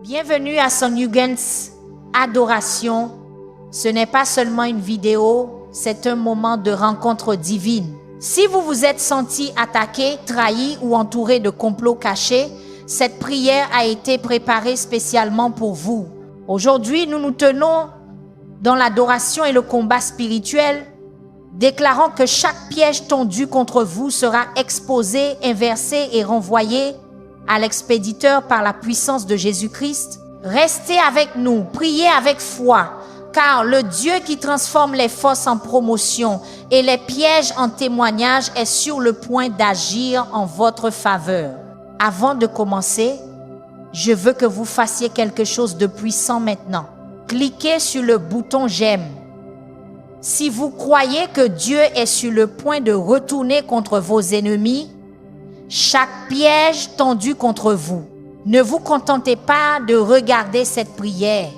Bienvenue à Son Jugens Adoration. Ce n'est pas seulement une vidéo, c'est un moment de rencontre divine. Si vous vous êtes senti attaqué, trahi ou entouré de complots cachés, cette prière a été préparée spécialement pour vous. Aujourd'hui, nous nous tenons dans l'adoration et le combat spirituel, déclarant que chaque piège tendu contre vous sera exposé, inversé et renvoyé à l'expéditeur par la puissance de Jésus-Christ. Restez avec nous, priez avec foi, car le Dieu qui transforme les forces en promotion et les pièges en témoignage est sur le point d'agir en votre faveur. Avant de commencer, je veux que vous fassiez quelque chose de puissant maintenant. Cliquez sur le bouton j'aime. Si vous croyez que Dieu est sur le point de retourner contre vos ennemis, chaque piège tendu contre vous, ne vous contentez pas de regarder cette prière.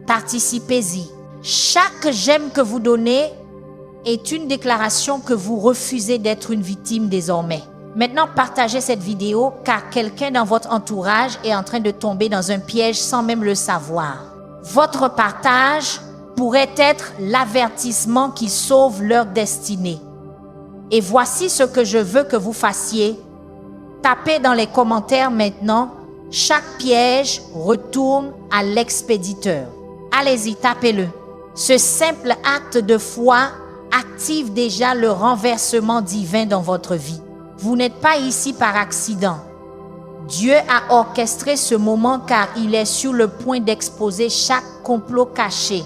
Participez-y. Chaque j'aime que vous donnez est une déclaration que vous refusez d'être une victime désormais. Maintenant, partagez cette vidéo car quelqu'un dans votre entourage est en train de tomber dans un piège sans même le savoir. Votre partage pourrait être l'avertissement qui sauve leur destinée. Et voici ce que je veux que vous fassiez. Tapez dans les commentaires maintenant, chaque piège retourne à l'expéditeur. Allez-y, tapez-le. Ce simple acte de foi active déjà le renversement divin dans votre vie. Vous n'êtes pas ici par accident. Dieu a orchestré ce moment car il est sur le point d'exposer chaque complot caché,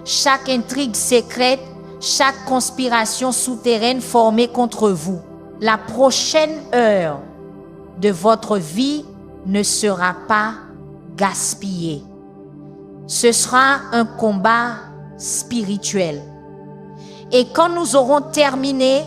chaque intrigue secrète, chaque conspiration souterraine formée contre vous. La prochaine heure de votre vie ne sera pas gaspillée. Ce sera un combat spirituel. Et quand nous aurons terminé,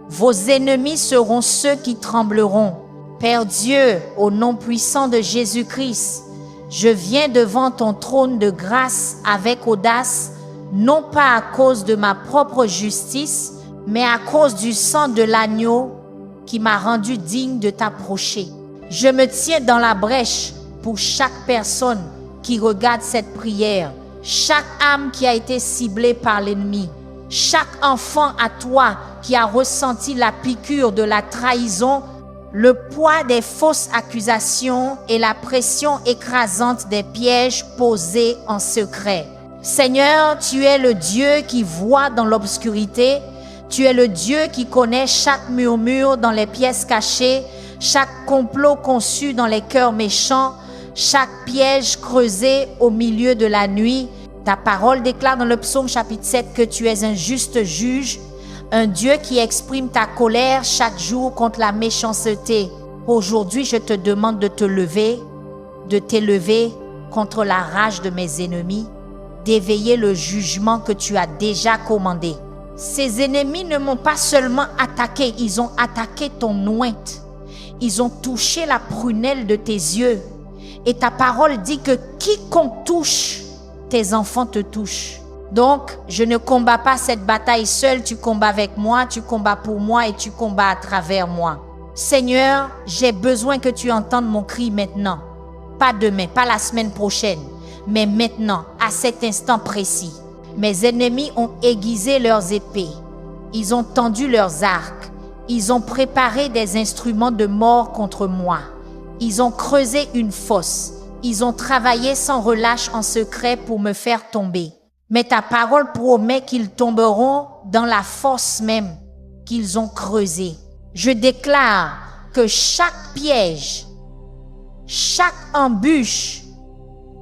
vos ennemis seront ceux qui trembleront. Père Dieu, au nom puissant de Jésus-Christ, je viens devant ton trône de grâce avec audace, non pas à cause de ma propre justice, mais à cause du sang de l'agneau qui m'a rendu digne de t'approcher. Je me tiens dans la brèche pour chaque personne qui regarde cette prière, chaque âme qui a été ciblée par l'ennemi, chaque enfant à toi qui a ressenti la piqûre de la trahison, le poids des fausses accusations et la pression écrasante des pièges posés en secret. Seigneur, tu es le Dieu qui voit dans l'obscurité. Tu es le Dieu qui connaît chaque murmure dans les pièces cachées, chaque complot conçu dans les cœurs méchants, chaque piège creusé au milieu de la nuit. Ta parole déclare dans le psaume chapitre 7 que tu es un juste juge, un Dieu qui exprime ta colère chaque jour contre la méchanceté. Aujourd'hui, je te demande de te lever, de t'élever contre la rage de mes ennemis, d'éveiller le jugement que tu as déjà commandé. Ces ennemis ne m'ont pas seulement attaqué, ils ont attaqué ton ointe. Ils ont touché la prunelle de tes yeux. Et ta parole dit que quiconque touche, tes enfants te touchent. Donc, je ne combats pas cette bataille seule, tu combats avec moi, tu combats pour moi et tu combats à travers moi. Seigneur, j'ai besoin que tu entendes mon cri maintenant. Pas demain, pas la semaine prochaine, mais maintenant, à cet instant précis. Mes ennemis ont aiguisé leurs épées, ils ont tendu leurs arcs, ils ont préparé des instruments de mort contre moi. Ils ont creusé une fosse, ils ont travaillé sans relâche en secret pour me faire tomber. Mais ta parole promet qu'ils tomberont dans la fosse même qu'ils ont creusée. Je déclare que chaque piège, chaque embûche,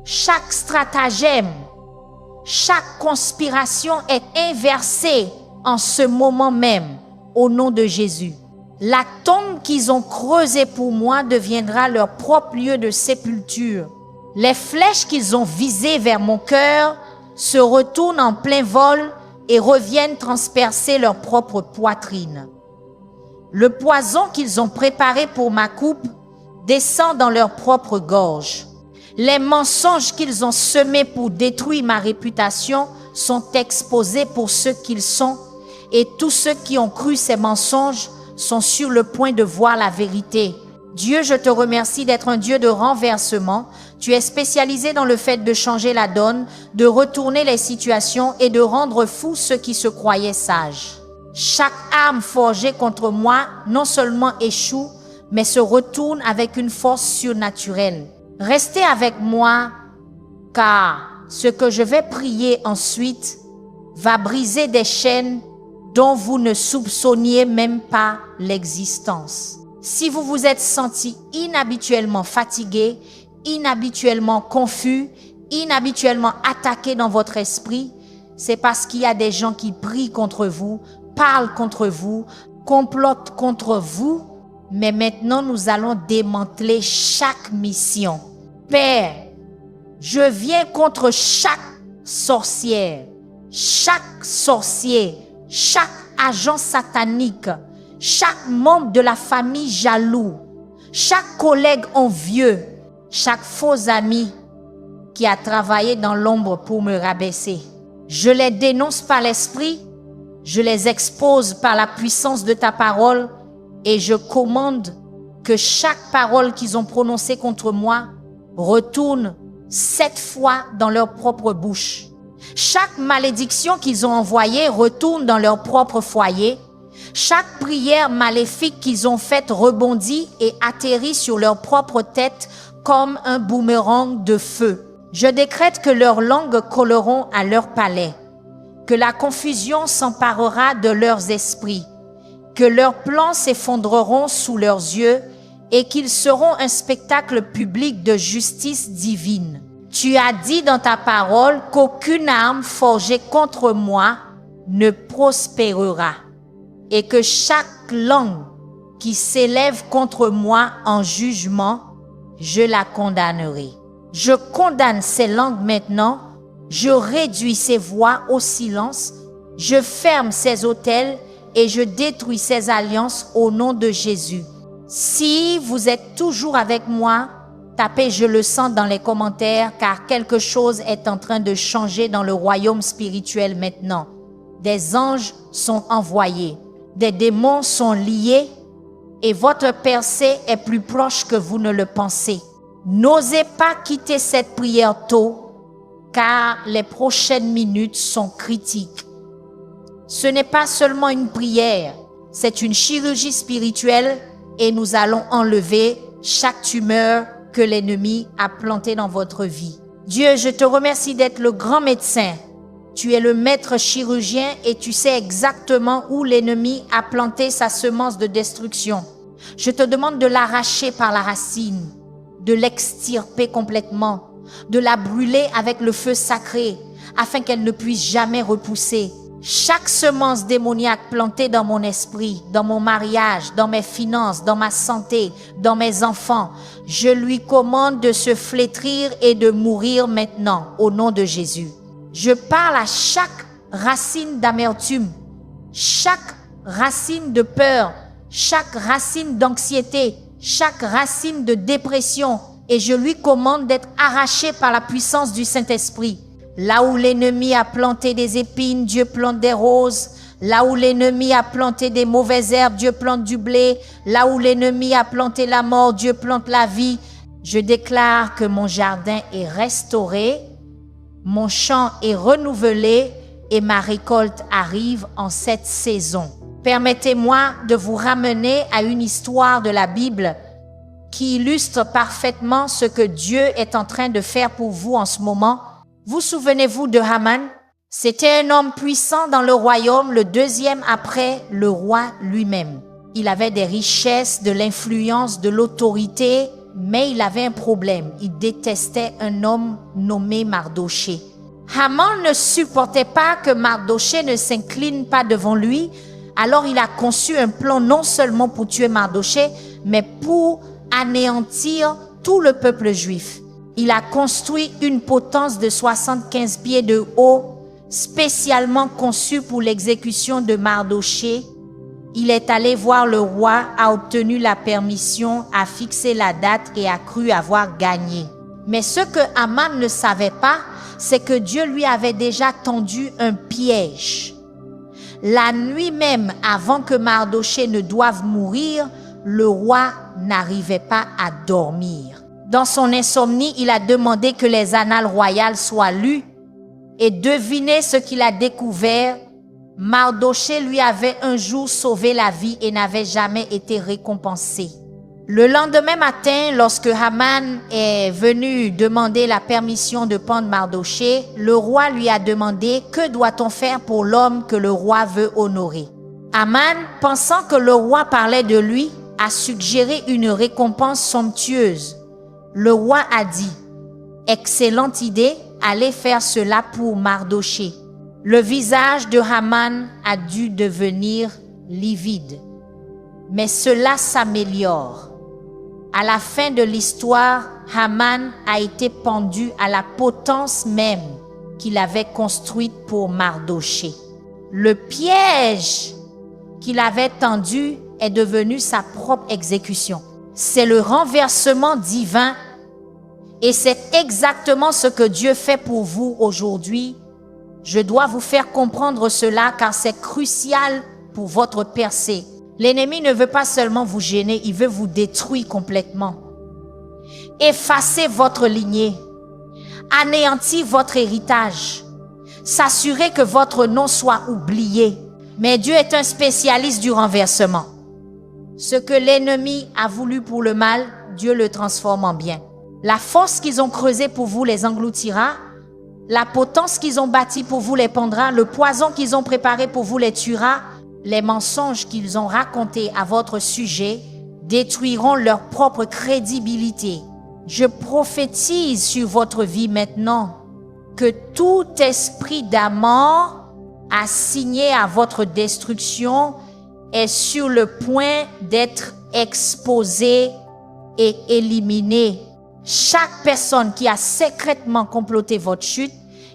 chaque stratagème, chaque conspiration est inversée en ce moment même, au nom de Jésus. La tombe qu'ils ont creusée pour moi deviendra leur propre lieu de sépulture. Les flèches qu'ils ont visées vers mon cœur se retournent en plein vol et reviennent transpercer leur propre poitrine. Le poison qu'ils ont préparé pour ma coupe descend dans leur propre gorge. Les mensonges qu'ils ont semés pour détruire ma réputation sont exposés pour ce qu'ils sont, et tous ceux qui ont cru ces mensonges sont sur le point de voir la vérité. Dieu, je te remercie d'être un Dieu de renversement. Tu es spécialisé dans le fait de changer la donne, de retourner les situations et de rendre fous ceux qui se croyaient sages. Chaque arme forgée contre moi non seulement échoue, mais se retourne avec une force surnaturelle. Restez avec moi, car ce que je vais prier ensuite va briser des chaînes dont vous ne soupçonniez même pas l'existence. Si vous vous êtes senti inhabituellement fatigué, inhabituellement confus, inhabituellement attaqué dans votre esprit, c'est parce qu'il y a des gens qui prient contre vous, parlent contre vous, complotent contre vous. Mais maintenant, nous allons démanteler chaque mission. Père, je viens contre chaque sorcière, chaque sorcier, chaque agent satanique, chaque membre de la famille jaloux, chaque collègue envieux, chaque faux ami qui a travaillé dans l'ombre pour me rabaisser. Je les dénonce par l'esprit, je les expose par la puissance de ta parole et je commande que chaque parole qu'ils ont prononcée contre moi retourne 7 fois dans leur propre bouche. Chaque malédiction qu'ils ont envoyée retourne dans leur propre foyer. Chaque prière maléfique qu'ils ont faite rebondit et atterrit sur leur propre tête comme un boomerang de feu. Je décrète que leurs langues colleront à leur palais, que la confusion s'emparera de leurs esprits, que leurs plans s'effondreront sous leurs yeux et qu'ils seront un spectacle public de justice divine. Tu as dit dans ta parole qu'aucune arme forgée contre moi ne prospérera et que chaque langue qui s'élève contre moi en jugement, je la condamnerai. Je condamne ces langues maintenant, je réduis ces voix au silence, je ferme ces autels et je détruis ces alliances au nom de Jésus. Si vous êtes toujours avec moi, tapez « Je le sens » dans les commentaires car quelque chose est en train de changer dans le royaume spirituel maintenant. Des anges sont envoyés, des démons sont liés et votre percée est plus proche que vous ne le pensez. N'osez pas quitter cette prière tôt car les prochaines minutes sont critiques. Ce n'est pas seulement une prière, c'est une chirurgie spirituelle et nous allons enlever chaque tumeur que l'ennemi a plantée dans votre vie. Dieu, je te remercie d'être le grand médecin. Tu es le maître chirurgien et tu sais exactement où l'ennemi a planté sa semence de destruction. Je te demande de l'arracher par la racine, de l'extirper complètement, de la brûler avec le feu sacré afin qu'elle ne puisse jamais repousser. Chaque semence démoniaque plantée dans mon esprit, dans mon mariage, dans mes finances, dans ma santé, dans mes enfants, je lui commande de se flétrir et de mourir maintenant au nom de Jésus. Je parle à chaque racine d'amertume, chaque racine de peur, chaque racine d'anxiété, chaque racine de dépression et je lui commande d'être arraché par la puissance du Saint-Esprit. Là où l'ennemi a planté des épines, Dieu plante des roses. Là où l'ennemi a planté des mauvaises herbes, Dieu plante du blé. Là où l'ennemi a planté la mort, Dieu plante la vie. Je déclare que mon jardin est restauré, mon champ est renouvelé et ma récolte arrive en cette saison. Permettez-moi de vous ramener à une histoire de la Bible qui illustre parfaitement ce que Dieu est en train de faire pour vous en ce moment. Vous souvenez-vous de Haman? C'était un homme puissant dans le royaume, le deuxième après le roi lui-même. Il avait des richesses, de l'influence, de l'autorité, mais il avait un problème. Il détestait un homme nommé Mardoché. Haman ne supportait pas que Mardoché ne s'incline pas devant lui, alors il a conçu un plan non seulement pour tuer Mardoché, mais pour anéantir tout le peuple juif. Il a construit une potence de 75 pieds de haut, spécialement conçue pour l'exécution de Mardoché. Il est allé voir le roi, a obtenu la permission, a fixé la date et a cru avoir gagné. Mais ce que Haman ne savait pas, c'est que Dieu lui avait déjà tendu un piège. La nuit même, avant que Mardoché ne doive mourir, le roi n'arrivait pas à dormir. Dans son insomnie, il a demandé que les annales royales soient lues et devinez ce qu'il a découvert. Mardochée lui avait un jour sauvé la vie et n'avait jamais été récompensé. Le lendemain matin, lorsque Haman est venu demander la permission de pendre Mardochée, le roi lui a demandé « Que doit-on faire pour l'homme que le roi veut honorer ?» Haman, pensant que le roi parlait de lui, a suggéré une récompense somptueuse. Le roi a dit « Excellente idée, allez faire cela pour Mardochée. » Le visage de Haman a dû devenir livide. Mais cela s'améliore. À la fin de l'histoire, Haman a été pendu à la potence même qu'il avait construite pour Mardochée. Le piège qu'il avait tendu est devenu sa propre exécution. C'est le renversement divin et c'est exactement ce que Dieu fait pour vous aujourd'hui. Je dois vous faire comprendre cela car c'est crucial pour votre percée. L'ennemi ne veut pas seulement vous gêner, il veut vous détruire complètement. Effacer votre lignée, anéantir votre héritage, s'assurer que votre nom soit oublié. Mais Dieu est un spécialiste du renversement. Ce que l'ennemi a voulu pour le mal, Dieu le transforme en bien. La force qu'ils ont creusée pour vous les engloutira. La potence qu'ils ont bâtie pour vous les pendra. Le poison qu'ils ont préparé pour vous les tuera. Les mensonges qu'ils ont racontés à votre sujet détruiront leur propre crédibilité. Je prophétise sur votre vie maintenant que tout esprit d'amant assigné à votre destruction est sur le point d'être exposé et éliminé. Chaque personne qui a secrètement comploté votre chute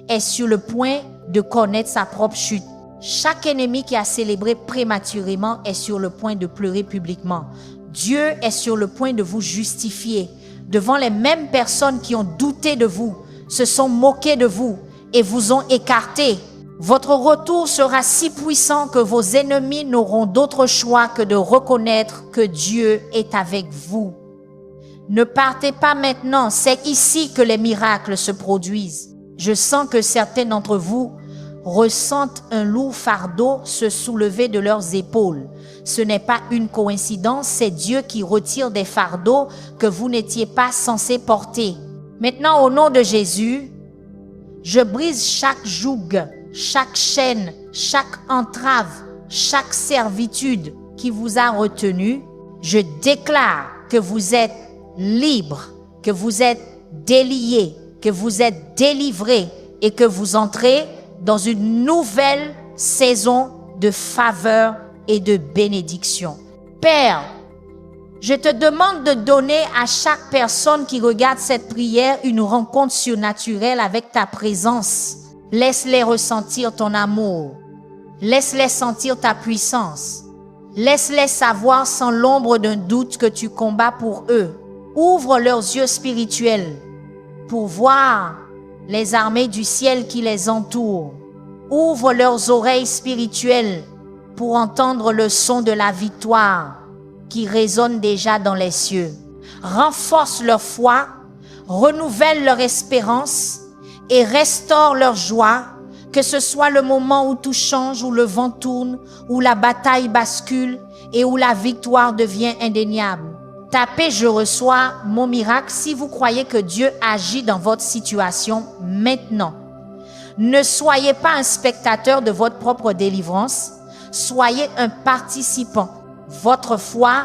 est sur le point de connaître sa propre chute. Chaque ennemi qui a célébré prématurément est sur le point de pleurer publiquement. Dieu est sur le point de vous justifier devant les mêmes personnes qui ont douté de vous, se sont moquées de vous et vous ont écarté. Votre retour sera si puissant que vos ennemis n'auront d'autre choix que de reconnaître que Dieu est avec vous. Ne partez pas maintenant, c'est ici que les miracles se produisent. Je sens que certains d'entre vous ressentent un lourd fardeau se soulever de leurs épaules. Ce n'est pas une coïncidence, c'est Dieu qui retire des fardeaux que vous n'étiez pas censés porter. Maintenant, au nom de Jésus, je brise chaque joug, chaque chaîne, chaque entrave, chaque servitude qui vous a retenu. Je déclare que vous êtes libre, que vous êtes délié, que vous êtes délivré et que vous entrez dans une nouvelle saison de faveur et de bénédiction. Père, je te demande de donner à chaque personne qui regarde cette prière une rencontre surnaturelle avec ta présence. Laisse-les ressentir ton amour. Laisse-les sentir ta puissance. Laisse-les savoir sans l'ombre d'un doute que tu combats pour eux. Ouvre leurs yeux spirituels pour voir les armées du ciel qui les entourent. Ouvre leurs oreilles spirituelles pour entendre le son de la victoire qui résonne déjà dans les cieux. Renforce leur foi, renouvelle leur espérance et restaure leur joie, que ce soit le moment où tout change, où le vent tourne, où la bataille bascule et où la victoire devient indéniable. Tapez « Je reçois mon miracle » si vous croyez que Dieu agit dans votre situation maintenant. Ne soyez pas un spectateur de votre propre délivrance, soyez un participant. Votre foi,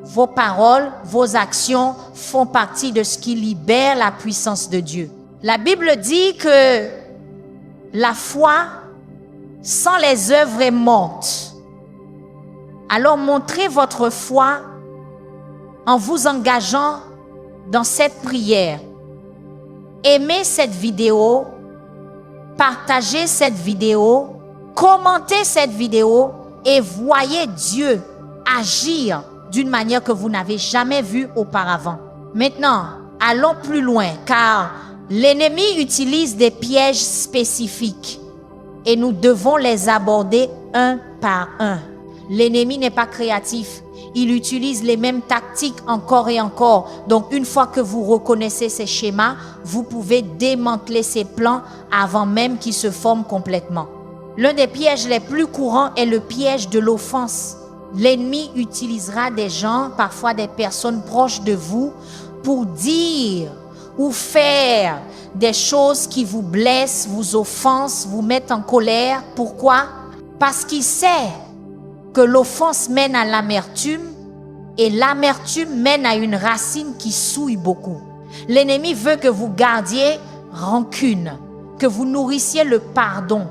vos paroles, vos actions font partie de ce qui libère la puissance de Dieu. La Bible dit que la foi sans les œuvres est morte. Alors montrez votre foi en vous engageant dans cette prière. Aimez cette vidéo, partagez cette vidéo, commentez cette vidéo et voyez Dieu agir d'une manière que vous n'avez jamais vue auparavant. Maintenant, allons plus loin car l'ennemi utilise des pièges spécifiques et nous devons les aborder un par un. L'ennemi n'est pas créatif. Il utilise les mêmes tactiques encore et encore. Donc, une fois que vous reconnaissez ces schémas, vous pouvez démanteler ces plans avant même qu'ils se forment complètement. L'un des pièges les plus courants est le piège de l'offense. L'ennemi utilisera des gens, parfois des personnes proches de vous, pour dire ou faire des choses qui vous blessent, vous offensent, vous mettent en colère. Pourquoi? Parce qu'il sait que l'offense mène à l'amertume et l'amertume mène à une racine qui souille beaucoup. L'ennemi veut que vous gardiez rancune, que vous nourrissiez le pardon,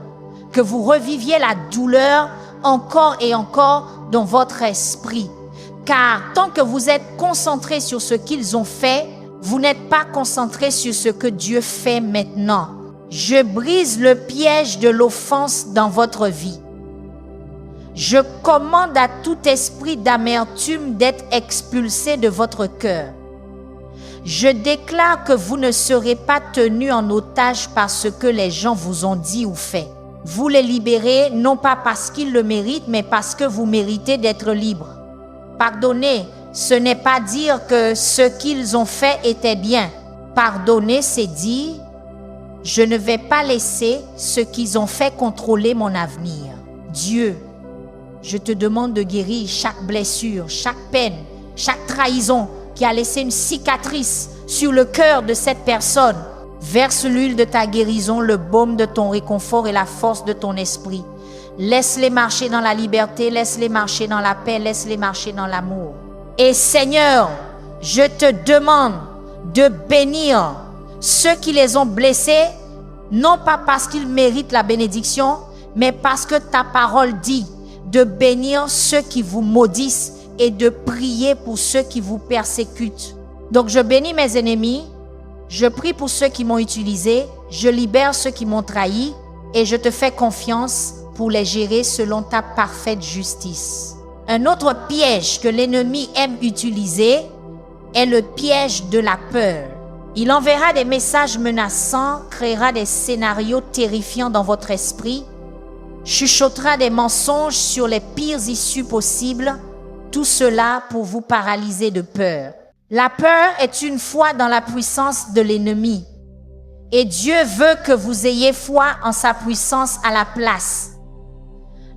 que vous reviviez la douleur encore et encore dans votre esprit. Car tant que vous êtes concentré sur ce qu'ils ont fait, vous n'êtes pas concentré sur ce que Dieu fait maintenant. Je brise le piège de l'offense dans votre vie. Je commande à tout esprit d'amertume d'être expulsé de votre cœur. Je déclare que vous ne serez pas tenus en otage par ce que les gens vous ont dit ou fait. Vous les libérez non pas parce qu'ils le méritent, mais parce que vous méritez d'être libres. Pardonner, ce n'est pas dire que ce qu'ils ont fait était bien. Pardonner, c'est dire, je ne vais pas laisser ce qu'ils ont fait contrôler mon avenir. Dieu, je te demande de guérir chaque blessure, chaque peine, chaque trahison qui a laissé une cicatrice sur le cœur de cette personne. Verse l'huile de ta guérison, le baume de ton réconfort et la force de ton esprit. Laisse-les marcher dans la liberté, laisse-les marcher dans la paix, laisse-les marcher dans l'amour. Et Seigneur, je te demande de bénir ceux qui les ont blessés, non pas parce qu'ils méritent la bénédiction, mais parce que ta parole dit de bénir ceux qui vous maudissent et de prier pour ceux qui vous persécutent. Donc je bénis mes ennemis, je prie pour ceux qui m'ont utilisé, je libère ceux qui m'ont trahi et je te fais confiance pour les gérer selon ta parfaite justice. Un autre piège que l'ennemi aime utiliser est le piège de la peur. Il enverra des messages menaçants, créera des scénarios terrifiants dans votre esprit, chuchotera des mensonges sur les pires issues possibles, tout cela pour vous paralyser de peur. La peur est une foi dans la puissance de l'ennemi. Et Dieu veut que vous ayez foi en sa puissance à la place.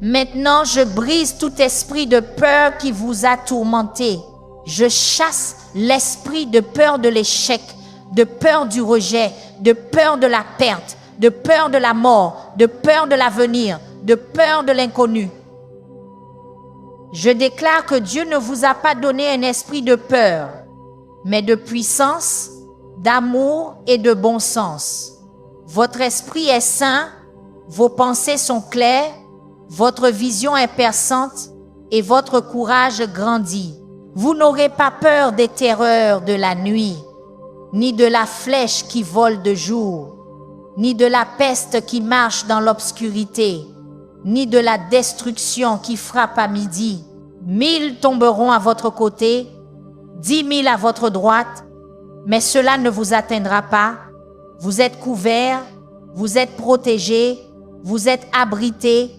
Maintenant, je brise tout esprit de peur qui vous a tourmenté. Je chasse l'esprit de peur de l'échec, de peur du rejet, de peur de la perte, de peur de la mort, de peur de l'avenir, de peur de l'inconnu. Je déclare que Dieu ne vous a pas donné un esprit de peur, mais de puissance, d'amour et de bon sens. Votre esprit est sain, vos pensées sont claires, votre vision est perçante et votre courage grandit. Vous n'aurez pas peur des terreurs de la nuit, ni de la flèche qui vole de jour, ni de la peste qui marche dans l'obscurité, ni de la destruction qui frappe à midi. 1000 tomberont à votre côté, 10 000 à votre droite, mais cela ne vous atteindra pas. Vous êtes couverts, vous êtes protégés, vous êtes abrités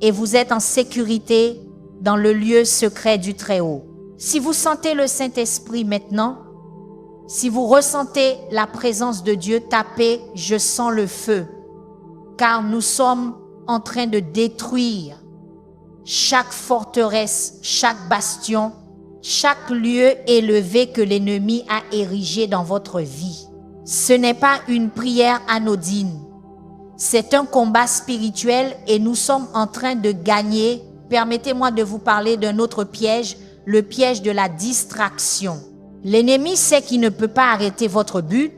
et vous êtes en sécurité dans le lieu secret du Très-Haut. Si vous sentez le Saint-Esprit maintenant, si vous ressentez la présence de Dieu, tapez « Je sens le feu » car nous sommes en train de détruire chaque forteresse, chaque bastion, chaque lieu élevé que l'ennemi a érigé dans votre vie. Ce n'est pas une prière anodine. C'est un combat spirituel et nous sommes en train de gagner. Permettez-moi de vous parler d'un autre piège, le piège de la distraction. L'ennemi sait qu'il ne peut pas arrêter votre but,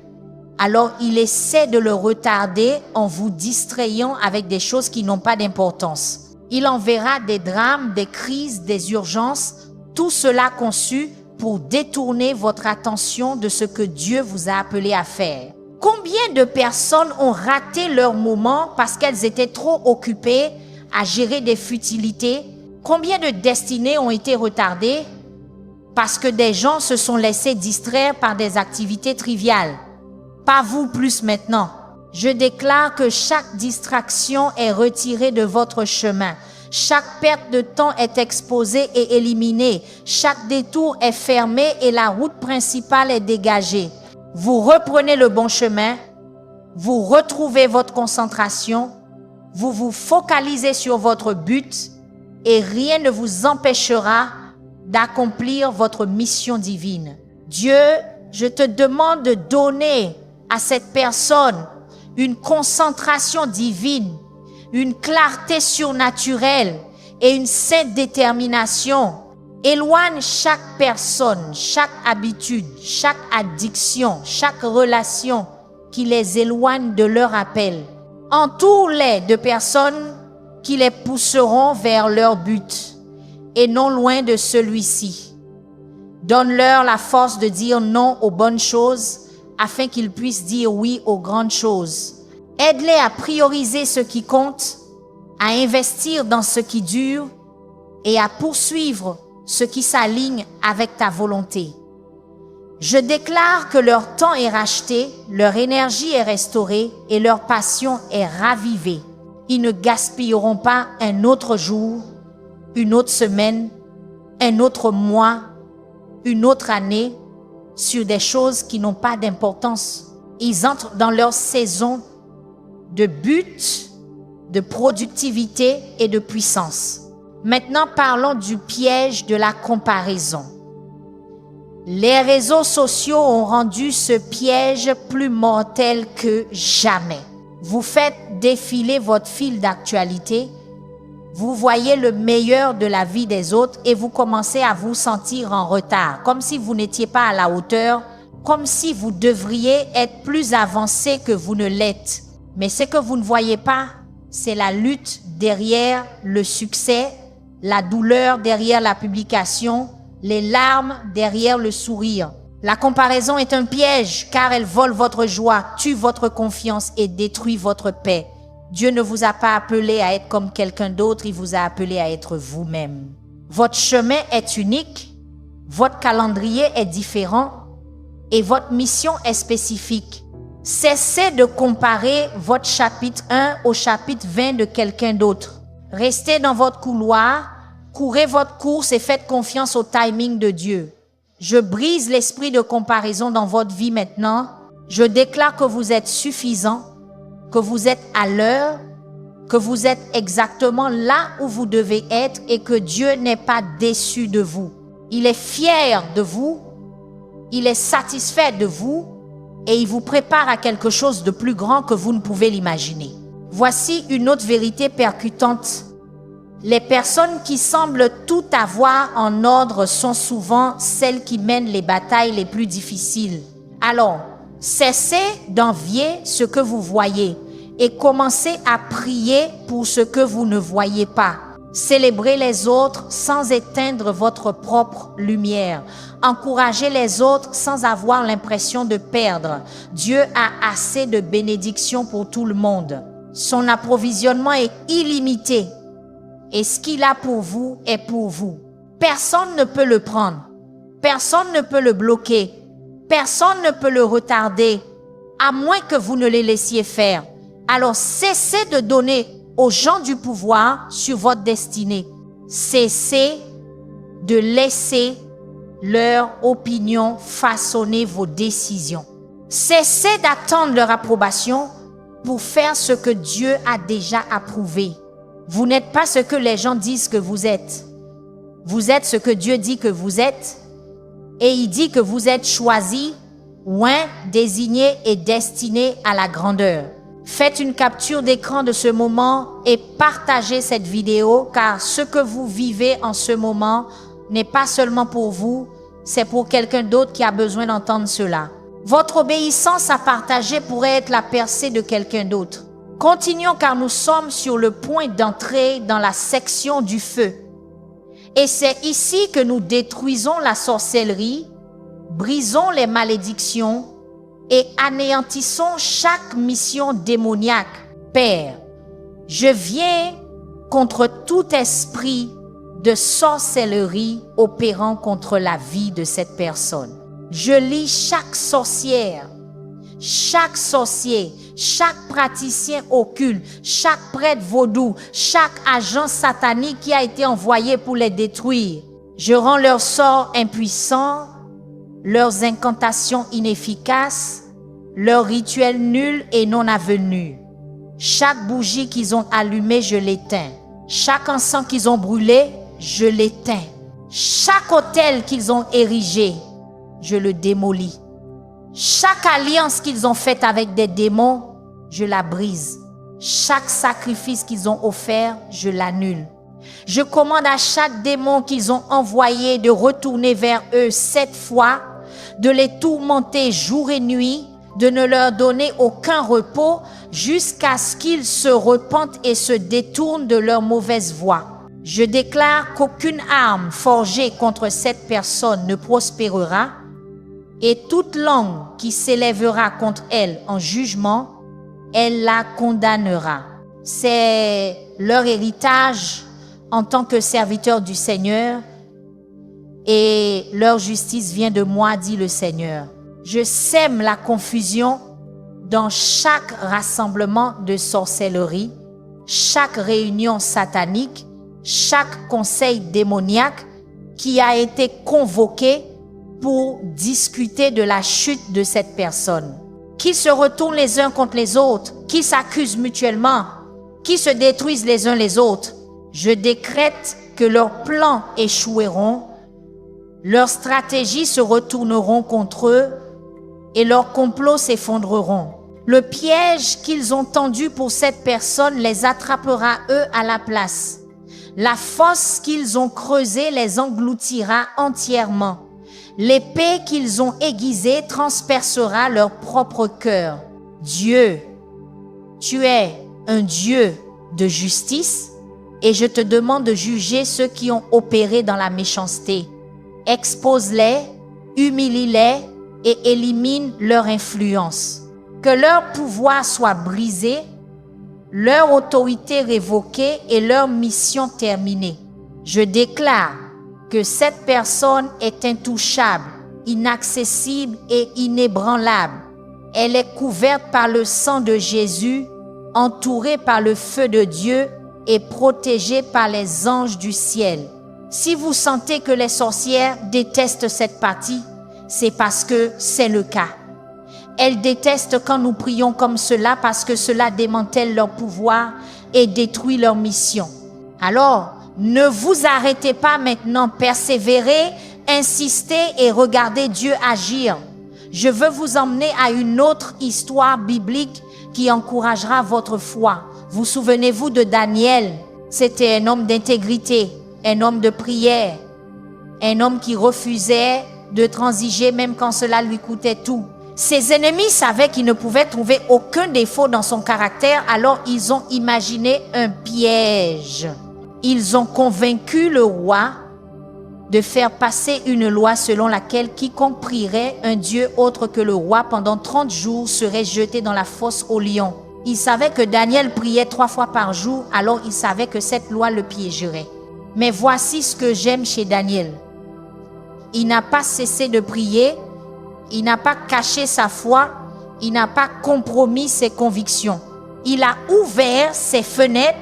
alors il essaie de le retarder en vous distrayant avec des choses qui n'ont pas d'importance. Il enverra des drames, des crises, des urgences, tout cela conçu pour détourner votre attention de ce que Dieu vous a appelé à faire. Combien de personnes ont raté leur moment parce qu'elles étaient trop occupées à gérer des futilités? Combien de destinées ont été retardées parce que des gens se sont laissés distraire par des activités triviales? Pas vous plus maintenant. Je déclare que chaque distraction est retirée de votre chemin. Chaque perte de temps est exposée et éliminée. Chaque détour est fermé et la route principale est dégagée. Vous reprenez le bon chemin, vous retrouvez votre concentration, vous vous focalisez sur votre but et rien ne vous empêchera d'accomplir votre mission divine. Dieu, je te demande de donner à cette personne une concentration divine, une clarté surnaturelle et une sainte détermination. Éloigne chaque personne, chaque habitude, chaque addiction, chaque relation qui les éloigne de leur appel. Entoure-les de personnes qui les pousseront vers leur but et non loin de celui-ci. Donne-leur la force de dire non aux bonnes choses afin qu'ils puissent dire oui aux grandes choses. Aide-les à prioriser ce qui compte, à investir dans ce qui dure et à poursuivre ce qui s'aligne avec ta volonté. Je déclare que leur temps est racheté, leur énergie est restaurée et leur passion est ravivée. Ils ne gaspilleront pas un autre jour, une autre semaine, un autre mois, une autre année sur des choses qui n'ont pas d'importance. Ils entrent dans leur saison de but, de productivité et de puissance. Maintenant, parlons du piège de la comparaison. Les réseaux sociaux ont rendu ce piège plus mortel que jamais. Vous faites défiler votre fil d'actualité, vous voyez le meilleur de la vie des autres et vous commencez à vous sentir en retard, comme si vous n'étiez pas à la hauteur, comme si vous devriez être plus avancé que vous ne l'êtes. Mais ce que vous ne voyez pas, c'est la lutte derrière le succès, la douleur derrière la publication, les larmes derrière le sourire. La comparaison est un piège car elle vole votre joie, tue votre confiance et détruit votre paix. Dieu ne vous a pas appelé à être comme quelqu'un d'autre, il vous a appelé à être vous-même. Votre chemin est unique, votre calendrier est différent et votre mission est spécifique. Cessez de comparer votre chapitre 1 au chapitre 20 de quelqu'un d'autre. Restez dans votre couloir, courez votre course et faites confiance au timing de Dieu. Je brise l'esprit de comparaison dans votre vie maintenant. Je déclare que vous êtes suffisant, que vous êtes à l'heure, que vous êtes exactement là où vous devez être et que Dieu n'est pas déçu de vous. Il est fier de vous, il est satisfait de vous et il vous prépare à quelque chose de plus grand que vous ne pouvez l'imaginer. Voici une autre vérité percutante. Les personnes qui semblent tout avoir en ordre sont souvent celles qui mènent les batailles les plus difficiles. Alors, cessez d'envier ce que vous voyez et commencez à prier pour ce que vous ne voyez pas. Célébrez les autres sans éteindre votre propre lumière. Encouragez les autres sans avoir l'impression de perdre. Dieu a assez de bénédictions pour tout le monde. Son approvisionnement est illimité. Et ce qu'il a pour vous est pour vous. Personne ne peut le prendre. Personne ne peut le bloquer. Personne ne peut le retarder, à moins que vous ne les laissiez faire. Alors cessez de donner aux gens du pouvoir sur votre destinée. Cessez de laisser leur opinion façonner vos décisions. Cessez d'attendre leur approbation pour faire ce que Dieu a déjà approuvé. Vous n'êtes pas ce que les gens disent que vous êtes. Vous êtes ce que Dieu dit que vous êtes. Et il dit que vous êtes choisi, oint, désigné et destiné à la grandeur. Faites une capture d'écran de ce moment et partagez cette vidéo car ce que vous vivez en ce moment n'est pas seulement pour vous, c'est pour quelqu'un d'autre qui a besoin d'entendre cela. Votre obéissance à partager pourrait être la percée de quelqu'un d'autre. Continuons car nous sommes sur le point d'entrer dans la section du feu. Et c'est ici que nous détruisons la sorcellerie, brisons les malédictions et anéantissons chaque mission démoniaque. Père, je viens contre tout esprit de sorcellerie opérant contre la vie de cette personne. Je lis chaque sorcière, chaque sorcier, chaque praticien occulte, chaque prêtre vaudou, chaque agent satanique qui a été envoyé pour les détruire. Je rends leur sort impuissant, leurs incantations inefficaces, leurs rituels nuls et non avenus. Chaque bougie qu'ils ont allumée, je l'éteins. Chaque encens qu'ils ont brûlé, je l'éteins. Chaque autel qu'ils ont érigé, je le démolis. Chaque alliance qu'ils ont faite avec des démons, je la brise. Chaque sacrifice qu'ils ont offert, je l'annule. Je commande à chaque démon qu'ils ont envoyé de retourner vers eux 7 fois, de les tourmenter jour et nuit, de ne leur donner aucun repos jusqu'à ce qu'ils se repentent et se détournent de leur mauvaise voie. Je déclare qu'aucune arme forgée contre cette personne ne prospérera et toute langue qui s'élèvera contre elle en jugement, elle la condamnera. C'est leur héritage en tant que serviteur du Seigneur et leur justice vient de moi, dit le Seigneur. Je sème la confusion dans chaque rassemblement de sorcellerie, chaque réunion satanique, chaque conseil démoniaque qui a été convoqué pour discuter de la chute de cette personne. Qui se retournent les uns contre les autres, qui s'accusent mutuellement, qui se détruisent les uns les autres. Je décrète que leurs plans échoueront, leurs stratégies se retourneront contre eux et leurs complots s'effondreront. Le piège qu'ils ont tendu pour cette personne les attrapera eux à la place. La fosse qu'ils ont creusée les engloutira entièrement. L'épée qu'ils ont aiguisée transpercera leur propre cœur. Dieu, tu es un Dieu de justice et je te demande de juger ceux qui ont opéré dans la méchanceté. Expose-les, humilie-les et élimine leur influence. Que leur pouvoir soit brisé, leur autorité révoquée et leur mission terminée. Je déclare que cette personne est intouchable, inaccessible et inébranlable. Elle est couverte par le sang de Jésus, entourée par le feu de Dieu et protégée par les anges du ciel. Si vous sentez que les sorcières détestent cette partie, c'est parce que c'est le cas. Elles détestent quand nous prions comme cela parce que cela démantèle leur pouvoir et détruit leur mission. Alors, ne vous arrêtez pas maintenant, persévérez, insistez et regardez Dieu agir. Je veux vous emmener à une autre histoire biblique qui encouragera votre foi. Vous souvenez-vous de Daniel? C'était un homme d'intégrité, un homme de prière, un homme qui refusait de transiger même quand cela lui coûtait tout. Ses ennemis savaient qu'ils ne pouvaient trouver aucun défaut dans son caractère, alors ils ont imaginé un piège. Ils ont convaincu le roi de faire passer une loi selon laquelle quiconque prierait un Dieu autre que le roi pendant 30 jours serait jeté dans la fosse aux lions. Ils savaient que Daniel priait 3 fois par jour, alors ils savaient que cette loi le piégerait. Mais voici ce que j'aime chez Daniel. Il n'a pas cessé de prier, il n'a pas caché sa foi, il n'a pas compromis ses convictions. Il a ouvert ses fenêtres,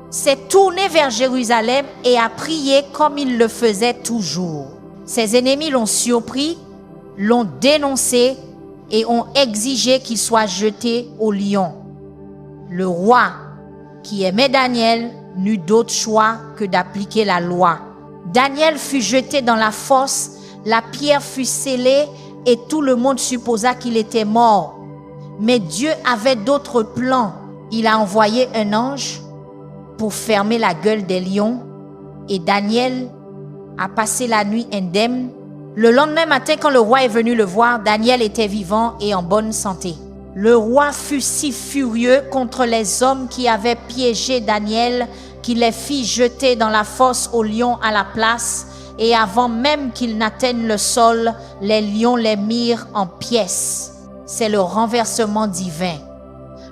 s'est tourné vers Jérusalem et a prié comme il le faisait toujours. Ses ennemis l'ont surpris, l'ont dénoncé et ont exigé qu'il soit jeté au lion. Le roi, qui aimait Daniel, n'eut d'autre choix que d'appliquer la loi. Daniel fut jeté dans la fosse, la pierre fut scellée et tout le monde supposa qu'il était mort. Mais Dieu avait d'autres plans. Il a envoyé un ange pour fermer la gueule des lions et Daniel a passé la nuit indemne. Le lendemain matin, quand le roi est venu le voir, Daniel était vivant et en bonne santé. Le roi fut si furieux contre les hommes qui avaient piégé Daniel qu'il les fit jeter dans la fosse aux lions à la place. Et avant même qu'ils n'atteignent le sol, les lions les mirent en pièces. C'est le renversement divin.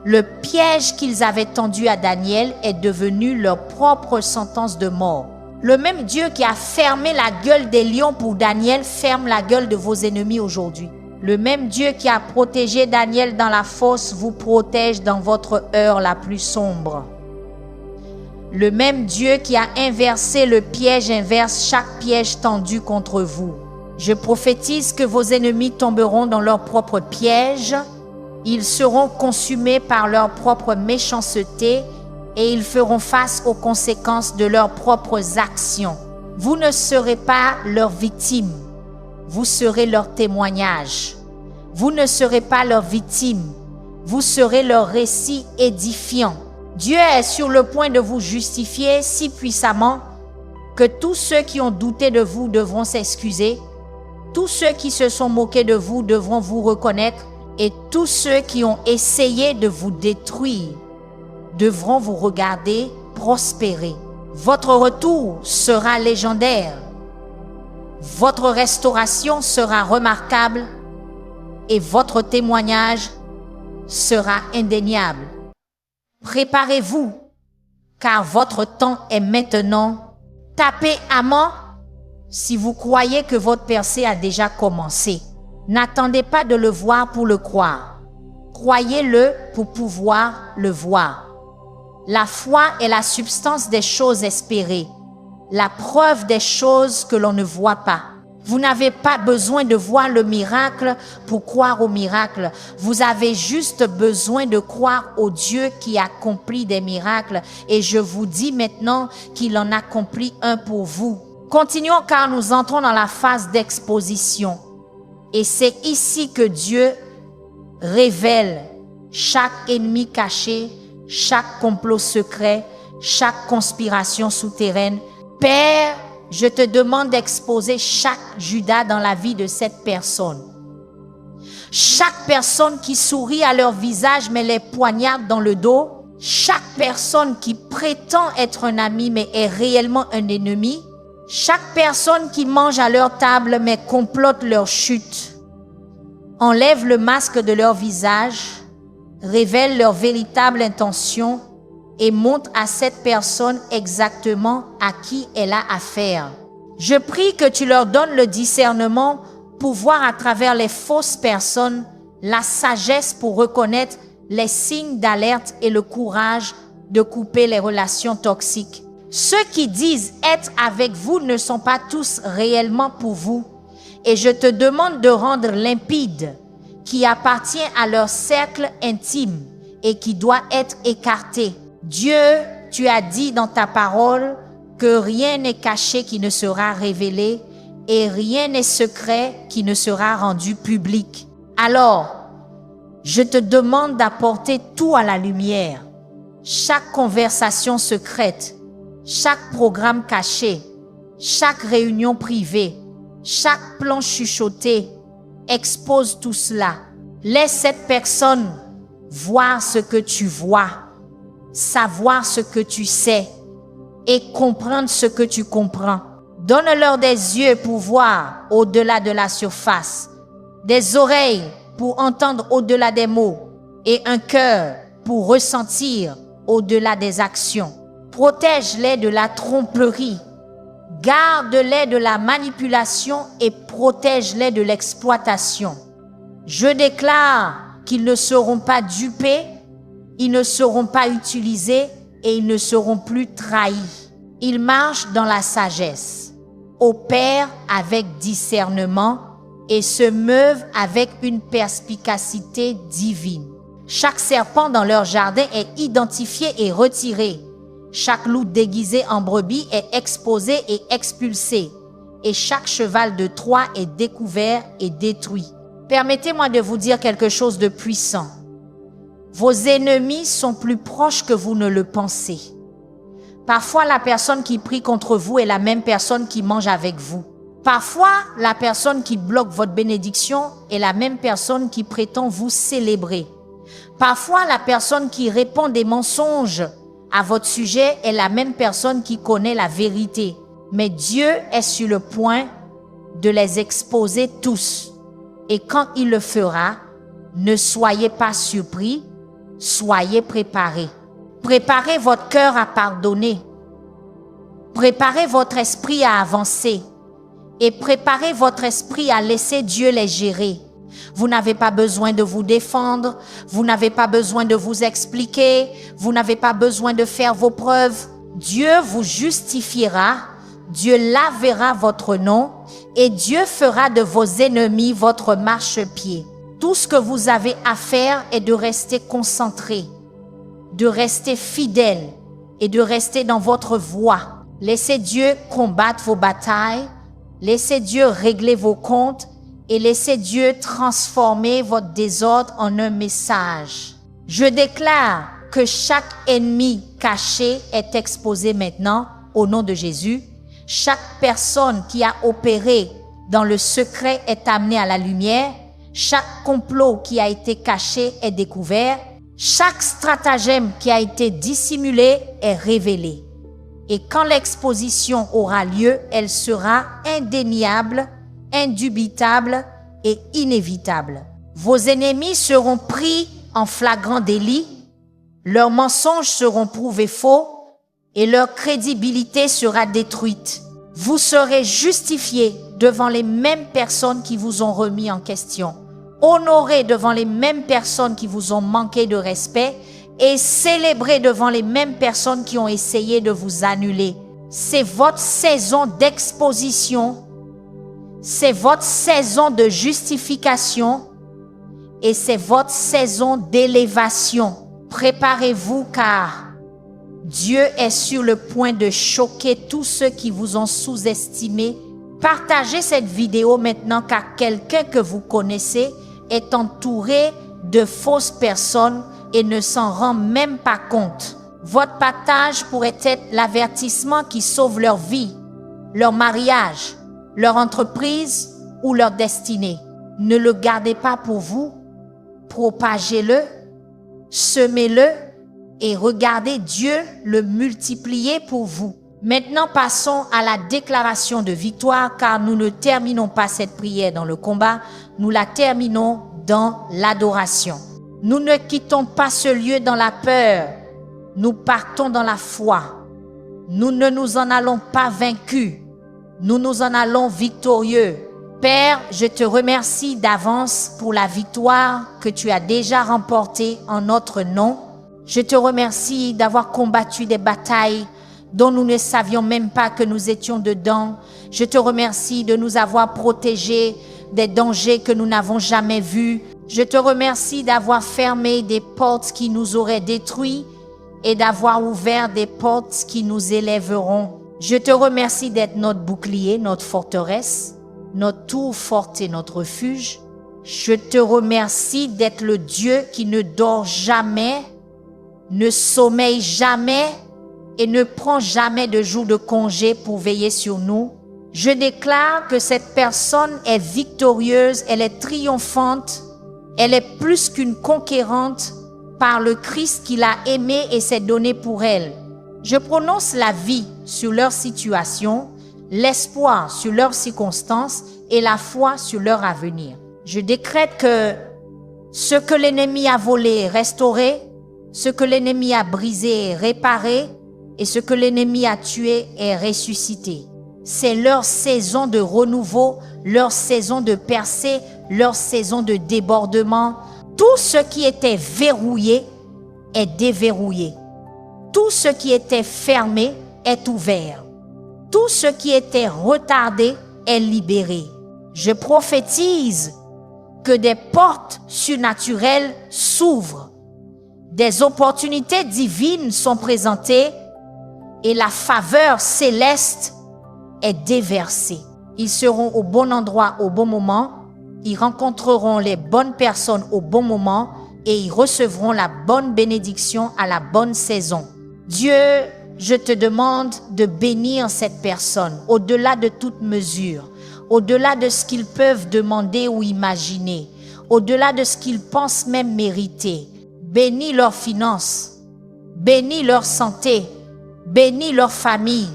Le piège qu'ils avaient tendu à Daniel est devenu leur propre sentence de mort. Le même Dieu qui a fermé la gueule des lions pour Daniel ferme la gueule de vos ennemis aujourd'hui. Le même Dieu qui a protégé Daniel dans la fosse vous protège dans votre heure la plus sombre. Le même Dieu qui a inversé le piège inverse chaque piège tendu contre vous. Je prophétise que vos ennemis tomberont dans leur propre piège. Ils seront consumés par leur propre méchanceté et ils feront face aux conséquences de leurs propres actions. Vous ne serez pas leur victime, vous serez leur témoignage. Vous ne serez pas leur victime, vous serez leur récit édifiant. Dieu est sur le point de vous justifier si puissamment que tous ceux qui ont douté de vous devront s'excuser, tous ceux qui se sont moqués de vous devront vous reconnaître et tous ceux qui ont essayé de vous détruire devront vous regarder prospérer. Votre retour sera légendaire. Votre restauration sera remarquable et votre témoignage sera indéniable. Préparez-vous, car votre temps est maintenant. Tapez à mort si vous croyez que votre percée a déjà commencé. N'attendez pas de le voir pour le croire. Croyez-le pour pouvoir le voir. La foi est la substance des choses espérées, la preuve des choses que l'on ne voit pas. Vous n'avez pas besoin de voir le miracle pour croire au miracle. Vous avez juste besoin de croire au Dieu qui accomplit des miracles. Et je vous dis maintenant qu'il en accomplit un pour vous. Continuons car nous entrons dans la phase d'exposition. Et c'est ici que Dieu révèle chaque ennemi caché, chaque complot secret, chaque conspiration souterraine. Père, je te demande d'exposer chaque Judas dans la vie de cette personne. Chaque personne qui sourit à leur visage mais les poignarde dans le dos. Chaque personne qui prétend être un ami mais est réellement un ennemi. Chaque personne qui mange à leur table mais complote leur chute. Enlève le masque de leur visage, révèle leur véritable intention et montre à cette personne exactement à qui elle a affaire. Je prie que tu leur donnes le discernement pour voir à travers les fausses personnes, la sagesse pour reconnaître les signes d'alerte et le courage de couper les relations toxiques. Ceux qui disent être avec vous ne sont pas tous réellement pour vous. Et je te demande de rendre limpide qui appartient à leur cercle intime et qui doit être écarté. Dieu, tu as dit dans ta parole que rien n'est caché qui ne sera révélé et rien n'est secret qui ne sera rendu public. Alors, je te demande d'apporter tout à la lumière. Chaque conversation secrète, chaque programme caché, chaque réunion privée, chaque plan chuchoté, expose tout cela. Laisse cette personne voir ce que tu vois, savoir ce que tu sais et comprendre ce que tu comprends. Donne-leur des yeux pour voir au-delà de la surface, des oreilles pour entendre au-delà des mots et un cœur pour ressentir au-delà des actions. Protège-les de la tromperie, garde-les de la manipulation et protège-les de l'exploitation. Je déclare qu'ils ne seront pas dupés, ils ne seront pas utilisés et ils ne seront plus trahis. Ils marchent dans la sagesse, opèrent avec discernement et se meuvent avec une perspicacité divine. Chaque serpent dans leur jardin est identifié et retiré. Chaque loup déguisé en brebis est exposé et expulsé. Et chaque cheval de Troie est découvert et détruit. Permettez-moi de vous dire quelque chose de puissant. Vos ennemis sont plus proches que vous ne le pensez. Parfois, la personne qui prie contre vous est la même personne qui mange avec vous. Parfois, la personne qui bloque votre bénédiction est la même personne qui prétend vous célébrer. Parfois, la personne qui répond des mensonges à votre sujet est la même personne qui connaît la vérité. Mais Dieu est sur le point de les exposer tous. Et quand il le fera, ne soyez pas surpris, soyez préparés. Préparez votre cœur à pardonner. Préparez votre esprit à avancer. Et préparez votre esprit à laisser Dieu les gérer. Vous n'avez pas besoin de vous défendre. Vous n'avez pas besoin de vous expliquer. Vous n'avez pas besoin de faire vos preuves. Dieu vous justifiera. Dieu lavera votre nom et Dieu fera de vos ennemis votre marchepied. Tout ce que vous avez à faire est de rester concentré, de rester fidèle et de rester dans votre voie. Laissez Dieu combattre vos batailles, laissez Dieu régler vos comptes et laissez Dieu transformer votre désordre en un message. Je déclare que chaque ennemi caché est exposé maintenant au nom de Jésus. Chaque personne qui a opéré dans le secret est amenée à la lumière. Chaque complot qui a été caché est découvert. Chaque stratagème qui a été dissimulé est révélé. Et quand l'exposition aura lieu, elle sera indéniable, indubitable et inévitable. Vos ennemis seront pris en flagrant délit, leurs mensonges seront prouvés faux et leur crédibilité sera détruite. Vous serez justifiés devant les mêmes personnes qui vous ont remis en question, honorés devant les mêmes personnes qui vous ont manqué de respect et célébrés devant les mêmes personnes qui ont essayé de vous annuler. C'est votre saison d'exposition, c'est votre saison de justification et c'est votre saison d'élévation. Préparez-vous car Dieu est sur le point de choquer tous ceux qui vous ont sous-estimé. Partagez cette vidéo maintenant car quelqu'un que vous connaissez est entouré de fausses personnes et ne s'en rend même pas compte. Votre partage pourrait être l'avertissement qui sauve leur vie, leur mariage, leur entreprise ou leur destinée. Ne le gardez pas pour vous, propagez-le, semez-le et regardez Dieu le multiplier pour vous. Maintenant, passons à la déclaration de victoire car nous ne terminons pas cette prière dans le combat, nous la terminons dans l'adoration. Nous ne quittons pas ce lieu dans la peur, nous partons dans la foi. Nous ne nous en allons pas vaincus, nous nous en allons victorieux. Père, je te remercie d'avance pour la victoire que tu as déjà remportée en notre nom. Je te remercie d'avoir combattu des batailles dont nous ne savions même pas que nous étions dedans. Je te remercie de nous avoir protégés des dangers que nous n'avons jamais vus. Je te remercie d'avoir fermé des portes qui nous auraient détruits et d'avoir ouvert des portes qui nous élèveront. Je te remercie d'être notre bouclier, notre forteresse, notre tour forte et notre refuge. Je te remercie d'être le Dieu qui ne dort jamais, ne sommeille jamais et ne prend jamais de jour de congé pour veiller sur nous. Je déclare que cette personne est victorieuse, elle est triomphante, elle est plus qu'une conquérante par le Christ qui l'a aimée et s'est donné pour elle. Je prononce la vie sur leur situation, l'espoir sur leurs circonstances et la foi sur leur avenir. Je décrète que ce que l'ennemi a volé est restauré, ce que l'ennemi a brisé est réparé et ce que l'ennemi a tué est ressuscité. C'est leur saison de renouveau, leur saison de percée, leur saison de débordement. Tout ce qui était verrouillé est déverrouillé. Tout ce qui était fermé est ouvert. Tout ce qui était retardé est libéré. Je prophétise que des portes surnaturelles s'ouvrent. Des opportunités divines sont présentées et la faveur céleste est déversée. Ils seront au bon endroit au bon moment, ils rencontreront les bonnes personnes au bon moment et ils recevront la bonne bénédiction à la bonne saison. Dieu, je te demande de bénir cette personne au-delà de toute mesure, au-delà de ce qu'ils peuvent demander ou imaginer, au-delà de ce qu'ils pensent même mériter. Bénis leurs finances, bénis leur santé, bénis leur famille,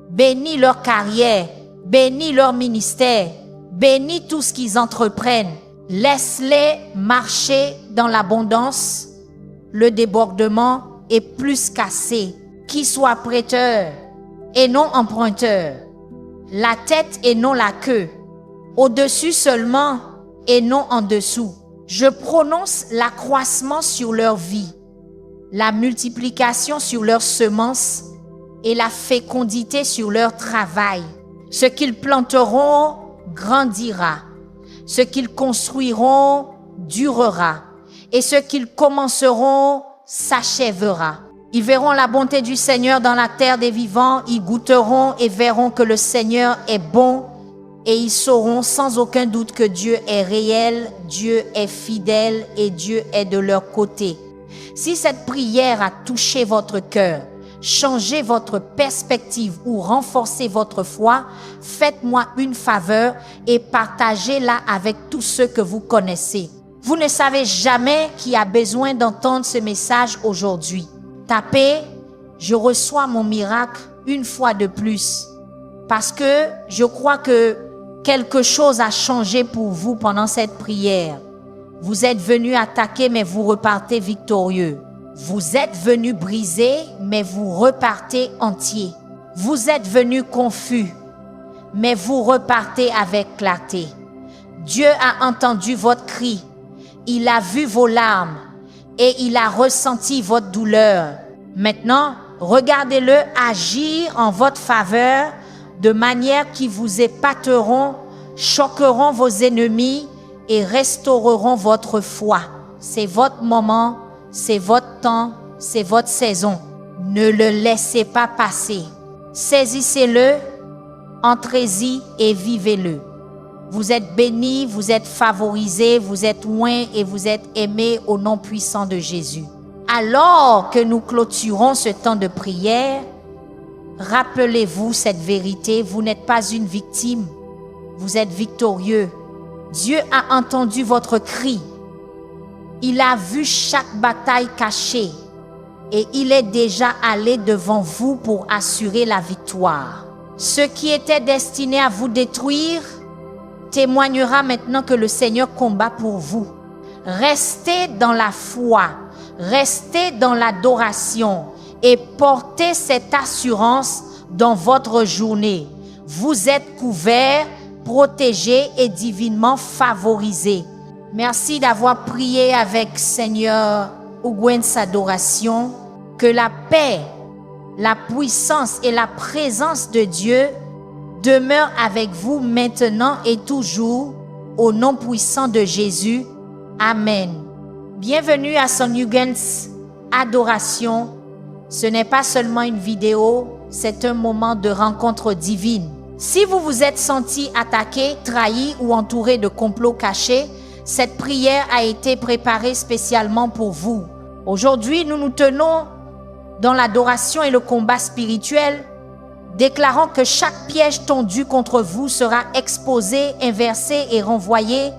bénis leur carrière, bénis leur ministère, bénis tout ce qu'ils entreprennent. Laisse-les marcher dans l'abondance, le débordement est plus qu'assez. Qu'ils soient prêteurs et non emprunteurs, la tête et non la queue, au-dessus seulement et non en dessous. Je prononce l'accroissement sur leur vie, la multiplication sur leurs semences et la fécondité sur leur travail. Ce qu'ils planteront grandira, ce qu'ils construiront durera, et ce qu'ils commenceront s'achèvera. Ils verront la bonté du Seigneur dans la terre des vivants, ils goûteront et verront que le Seigneur est bon, et ils sauront sans aucun doute que Dieu est réel, Dieu est fidèle et Dieu est de leur côté. Si cette prière a touché votre cœur, changé votre perspective ou renforcé votre foi, faites-moi une faveur et partagez-la avec tous ceux que vous connaissez. Vous ne savez jamais qui a besoin d'entendre ce message aujourd'hui. Tapez « Je reçois mon miracle » une fois de plus, parce que je crois que quelque chose a changé pour vous pendant cette prière. Vous êtes venu attaquer, mais vous repartez victorieux. Vous êtes venu briser, mais vous repartez entier. Vous êtes venu confus, mais vous repartez avec clarté. Dieu a entendu votre cri. Il a vu vos larmes et il a ressenti votre douleur. Maintenant, regardez-le agir en votre faveur de manière qui vous épateront, choqueront vos ennemis et restaureront votre foi. C'est votre moment, c'est votre temps, c'est votre saison. Ne le laissez pas passer. Saisissez-le, entrez-y et vivez-le. Vous êtes bénis, vous êtes favorisés, vous êtes oints et vous êtes aimés au nom puissant de Jésus. Alors que nous clôturons ce temps de prière, rappelez-vous cette vérité, vous n'êtes pas une victime, vous êtes victorieux. Dieu a entendu votre cri. Il a vu chaque bataille cachée et il est déjà allé devant vous pour assurer la victoire. Ce qui était destiné à vous détruire témoignera maintenant que le Seigneur combat pour vous. Restez dans la foi, restez dans l'adoration et portez cette assurance dans votre journée. Vous êtes couverts, protégés et divinement favorisés. Merci d'avoir prié avec Seigneur Ugwens Adoration. Que la paix, la puissance et la présence de Dieu demeurent avec vous maintenant et toujours, au nom puissant de Jésus. Amen. Bienvenue à Son Ugwens Adoration. Ce n'est pas seulement une vidéo, c'est un moment de rencontre divine. Si vous vous êtes senti attaqué, trahi ou entouré de complots cachés, cette prière a été préparée spécialement pour vous. Aujourd'hui, nous nous tenons dans l'adoration et le combat spirituel, déclarant que chaque piège tendu contre vous sera exposé, inversé et renvoyé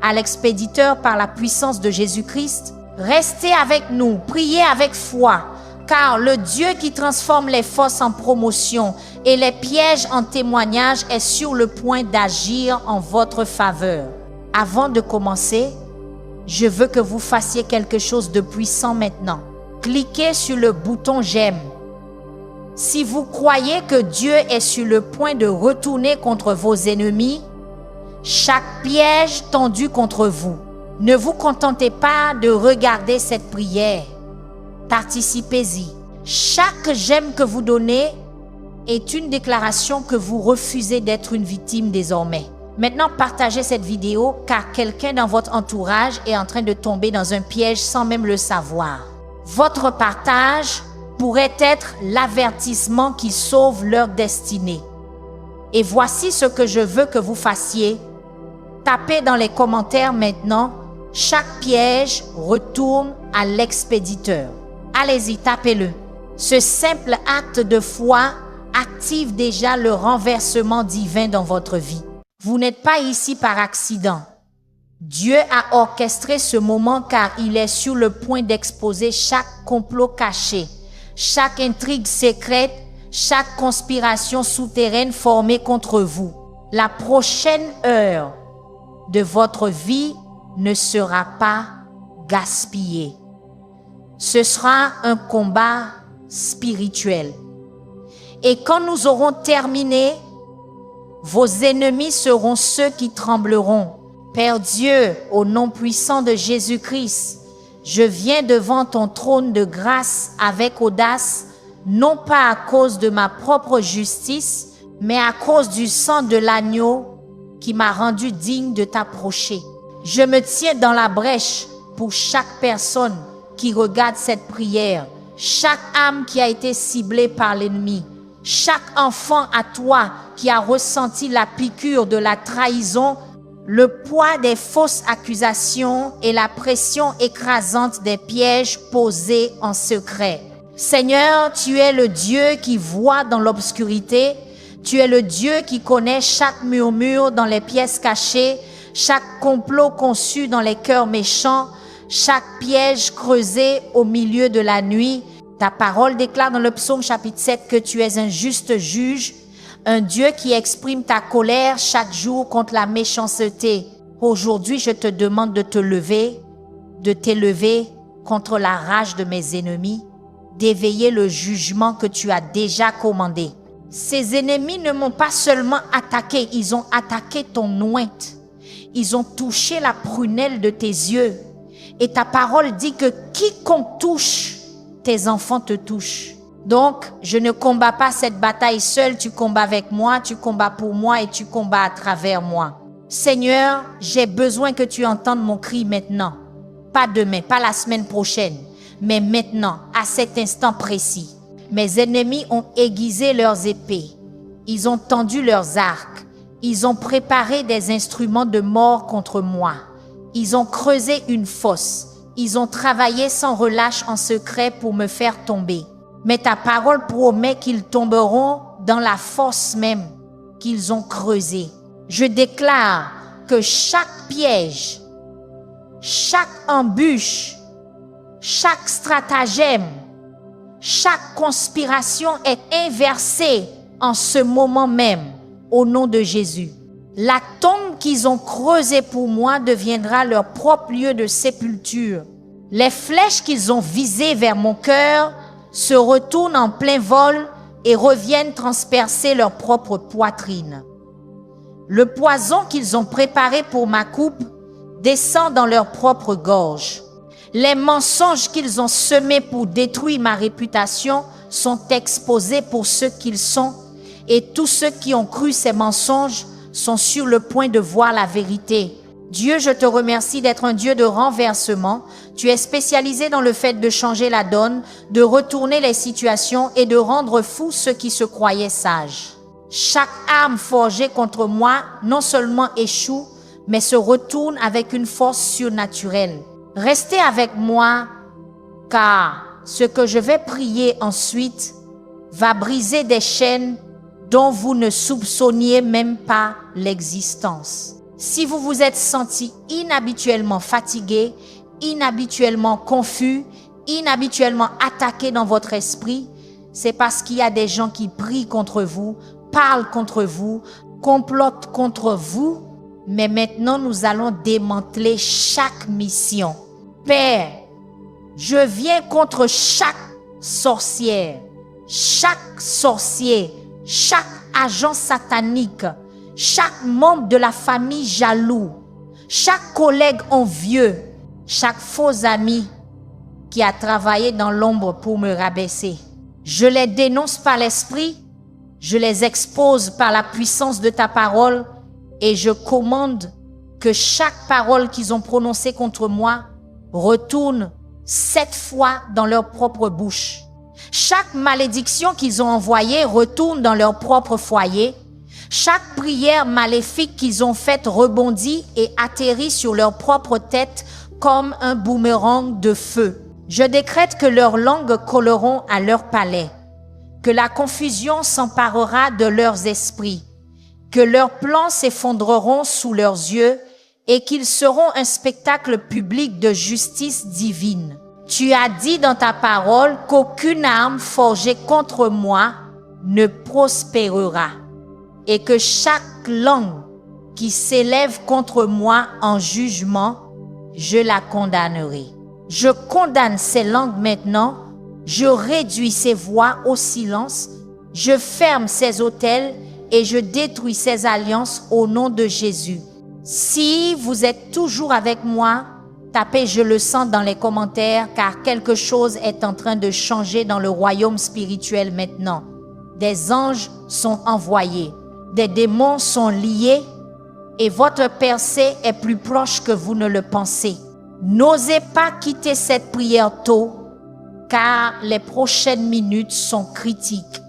à l'expéditeur par la puissance de Jésus-Christ. Restez avec nous, priez avec foi, car le Dieu qui transforme les forces en promotion et les pièges en témoignage est sur le point d'agir en votre faveur. Avant de commencer, je veux que vous fassiez quelque chose de puissant maintenant. Cliquez sur le bouton j'aime. Si vous croyez que Dieu est sur le point de retourner contre vos ennemis, chaque piège tendu contre vous, ne vous contentez pas de regarder cette prière. Participez-y. Chaque j'aime que vous donnez est une déclaration que vous refusez d'être une victime désormais. Maintenant, partagez cette vidéo car quelqu'un dans votre entourage est en train de tomber dans un piège sans même le savoir. Votre partage pourrait être l'avertissement qui sauve leur destinée. Et voici ce que je veux que vous fassiez. Tapez dans les commentaires maintenant, chaque piège retourne à l'expéditeur. Allez-y, tapez-le. Ce simple acte de foi active déjà le renversement divin dans votre vie. Vous n'êtes pas ici par accident. Dieu a orchestré ce moment car il est sur le point d'exposer chaque complot caché, chaque intrigue secrète, chaque conspiration souterraine formée contre vous. La prochaine heure de votre vie ne sera pas gaspillée. Ce sera un combat spirituel. Et quand nous aurons terminé, vos ennemis seront ceux qui trembleront, Père Dieu, au nom puissant de Jésus-Christ, je viens devant ton trône de grâce avec audace, non pas à cause de ma propre justice, mais à cause du sang de l'agneau qui m'a rendu digne de t'approcher. Je me tiens dans la brèche pour chaque personne qui regarde cette prière, chaque âme qui a été ciblée par l'ennemi, chaque enfant à toi qui a ressenti la piqûre de la trahison, le poids des fausses accusations et la pression écrasante des pièges posés en secret. Seigneur, tu es le Dieu qui voit dans l'obscurité. Tu es le Dieu qui connaît chaque murmure dans les pièces cachées, chaque complot conçu dans les cœurs méchants, chaque piège creusé au milieu de la nuit. Ta parole déclare dans le psaume chapitre 7 que tu es un juste juge, un Dieu qui exprime ta colère chaque jour contre la méchanceté. Aujourd'hui, je te demande de t'élever contre la rage de mes ennemis, d'éveiller le jugement que tu as déjà commandé. Ces ennemis ne m'ont pas seulement attaqué, ils ont attaqué ton ointe. Ils ont touché la prunelle de tes yeux. Et ta parole dit que quiconque touche, tes enfants te touchent. Donc, je ne combats pas cette bataille seule, tu combats avec moi, tu combats pour moi et tu combats à travers moi. Seigneur, j'ai besoin que tu entendes mon cri maintenant. Pas demain, pas la semaine prochaine, mais maintenant, à cet instant précis. Mes ennemis ont aiguisé leurs épées, ils ont tendu leurs arcs, ils ont préparé des instruments de mort contre moi. Ils ont creusé une fosse, ils ont travaillé sans relâche en secret pour me faire tomber. Mais ta parole promet qu'ils tomberont dans la fosse même qu'ils ont creusée. Je déclare que chaque piège, chaque embûche, chaque stratagème, chaque conspiration est inversée en ce moment même, au nom de Jésus. La tombe qu'ils ont creusée pour moi deviendra leur propre lieu de sépulture. Les flèches qu'ils ont visées vers mon cœur se retournent en plein vol et reviennent transpercer leur propre poitrine. Le poison qu'ils ont préparé pour ma coupe descend dans leur propre gorge. Les mensonges qu'ils ont semés pour détruire ma réputation sont exposés pour ce qu'ils sont, et tous ceux qui ont cru ces mensonges sont sur le point de voir la vérité. Dieu, je te remercie d'être un Dieu de renversement. Tu es spécialisé dans le fait de changer la donne, de retourner les situations et de rendre fous ceux qui se croyaient sages. Chaque arme forgée contre moi non seulement échoue, mais se retourne avec une force surnaturelle. Restez avec moi, car ce que je vais prier ensuite va briser des chaînes dont vous ne soupçonniez même pas l'existence. Si vous vous êtes senti inhabituellement fatigué, inhabituellement confus, inhabituellement attaqué dans votre esprit, c'est parce qu'il y a des gens qui prient contre vous, parlent contre vous, complotent contre vous. Mais maintenant, nous allons démanteler chaque mission. Père, je viens contre chaque sorcière, chaque sorcier, chaque agent satanique, chaque membre de la famille jaloux, chaque collègue envieux, chaque faux ami qui a travaillé dans l'ombre pour me rabaisser. Je les dénonce par l'esprit, je les expose par la puissance de ta parole et je commande que chaque parole qu'ils ont prononcée contre moi retourne 7 fois dans leur propre bouche. Chaque malédiction qu'ils ont envoyée retourne dans leur propre foyer. Chaque prière maléfique qu'ils ont faite rebondit et atterrit sur leur propre tête comme un boomerang de feu. Je décrète que leurs langues colleront à leur palais, que la confusion s'emparera de leurs esprits, que leurs plans s'effondreront sous leurs yeux et qu'ils seront un spectacle public de justice divine. Tu as dit dans ta parole qu'aucune arme forgée contre moi ne prospérera et que chaque langue qui s'élève contre moi en jugement, je la condamnerai. Je condamne ces langues maintenant, je réduis ces voix au silence, je ferme ces autels et je détruis ces alliances au nom de Jésus. Si vous êtes toujours avec moi, tapez « Je le sens » dans les commentaires car quelque chose est en train de changer dans le royaume spirituel maintenant. Des anges sont envoyés, des démons sont liés et votre percée est plus proche que vous ne le pensez. N'osez pas quitter cette prière tôt car les prochaines minutes sont critiques.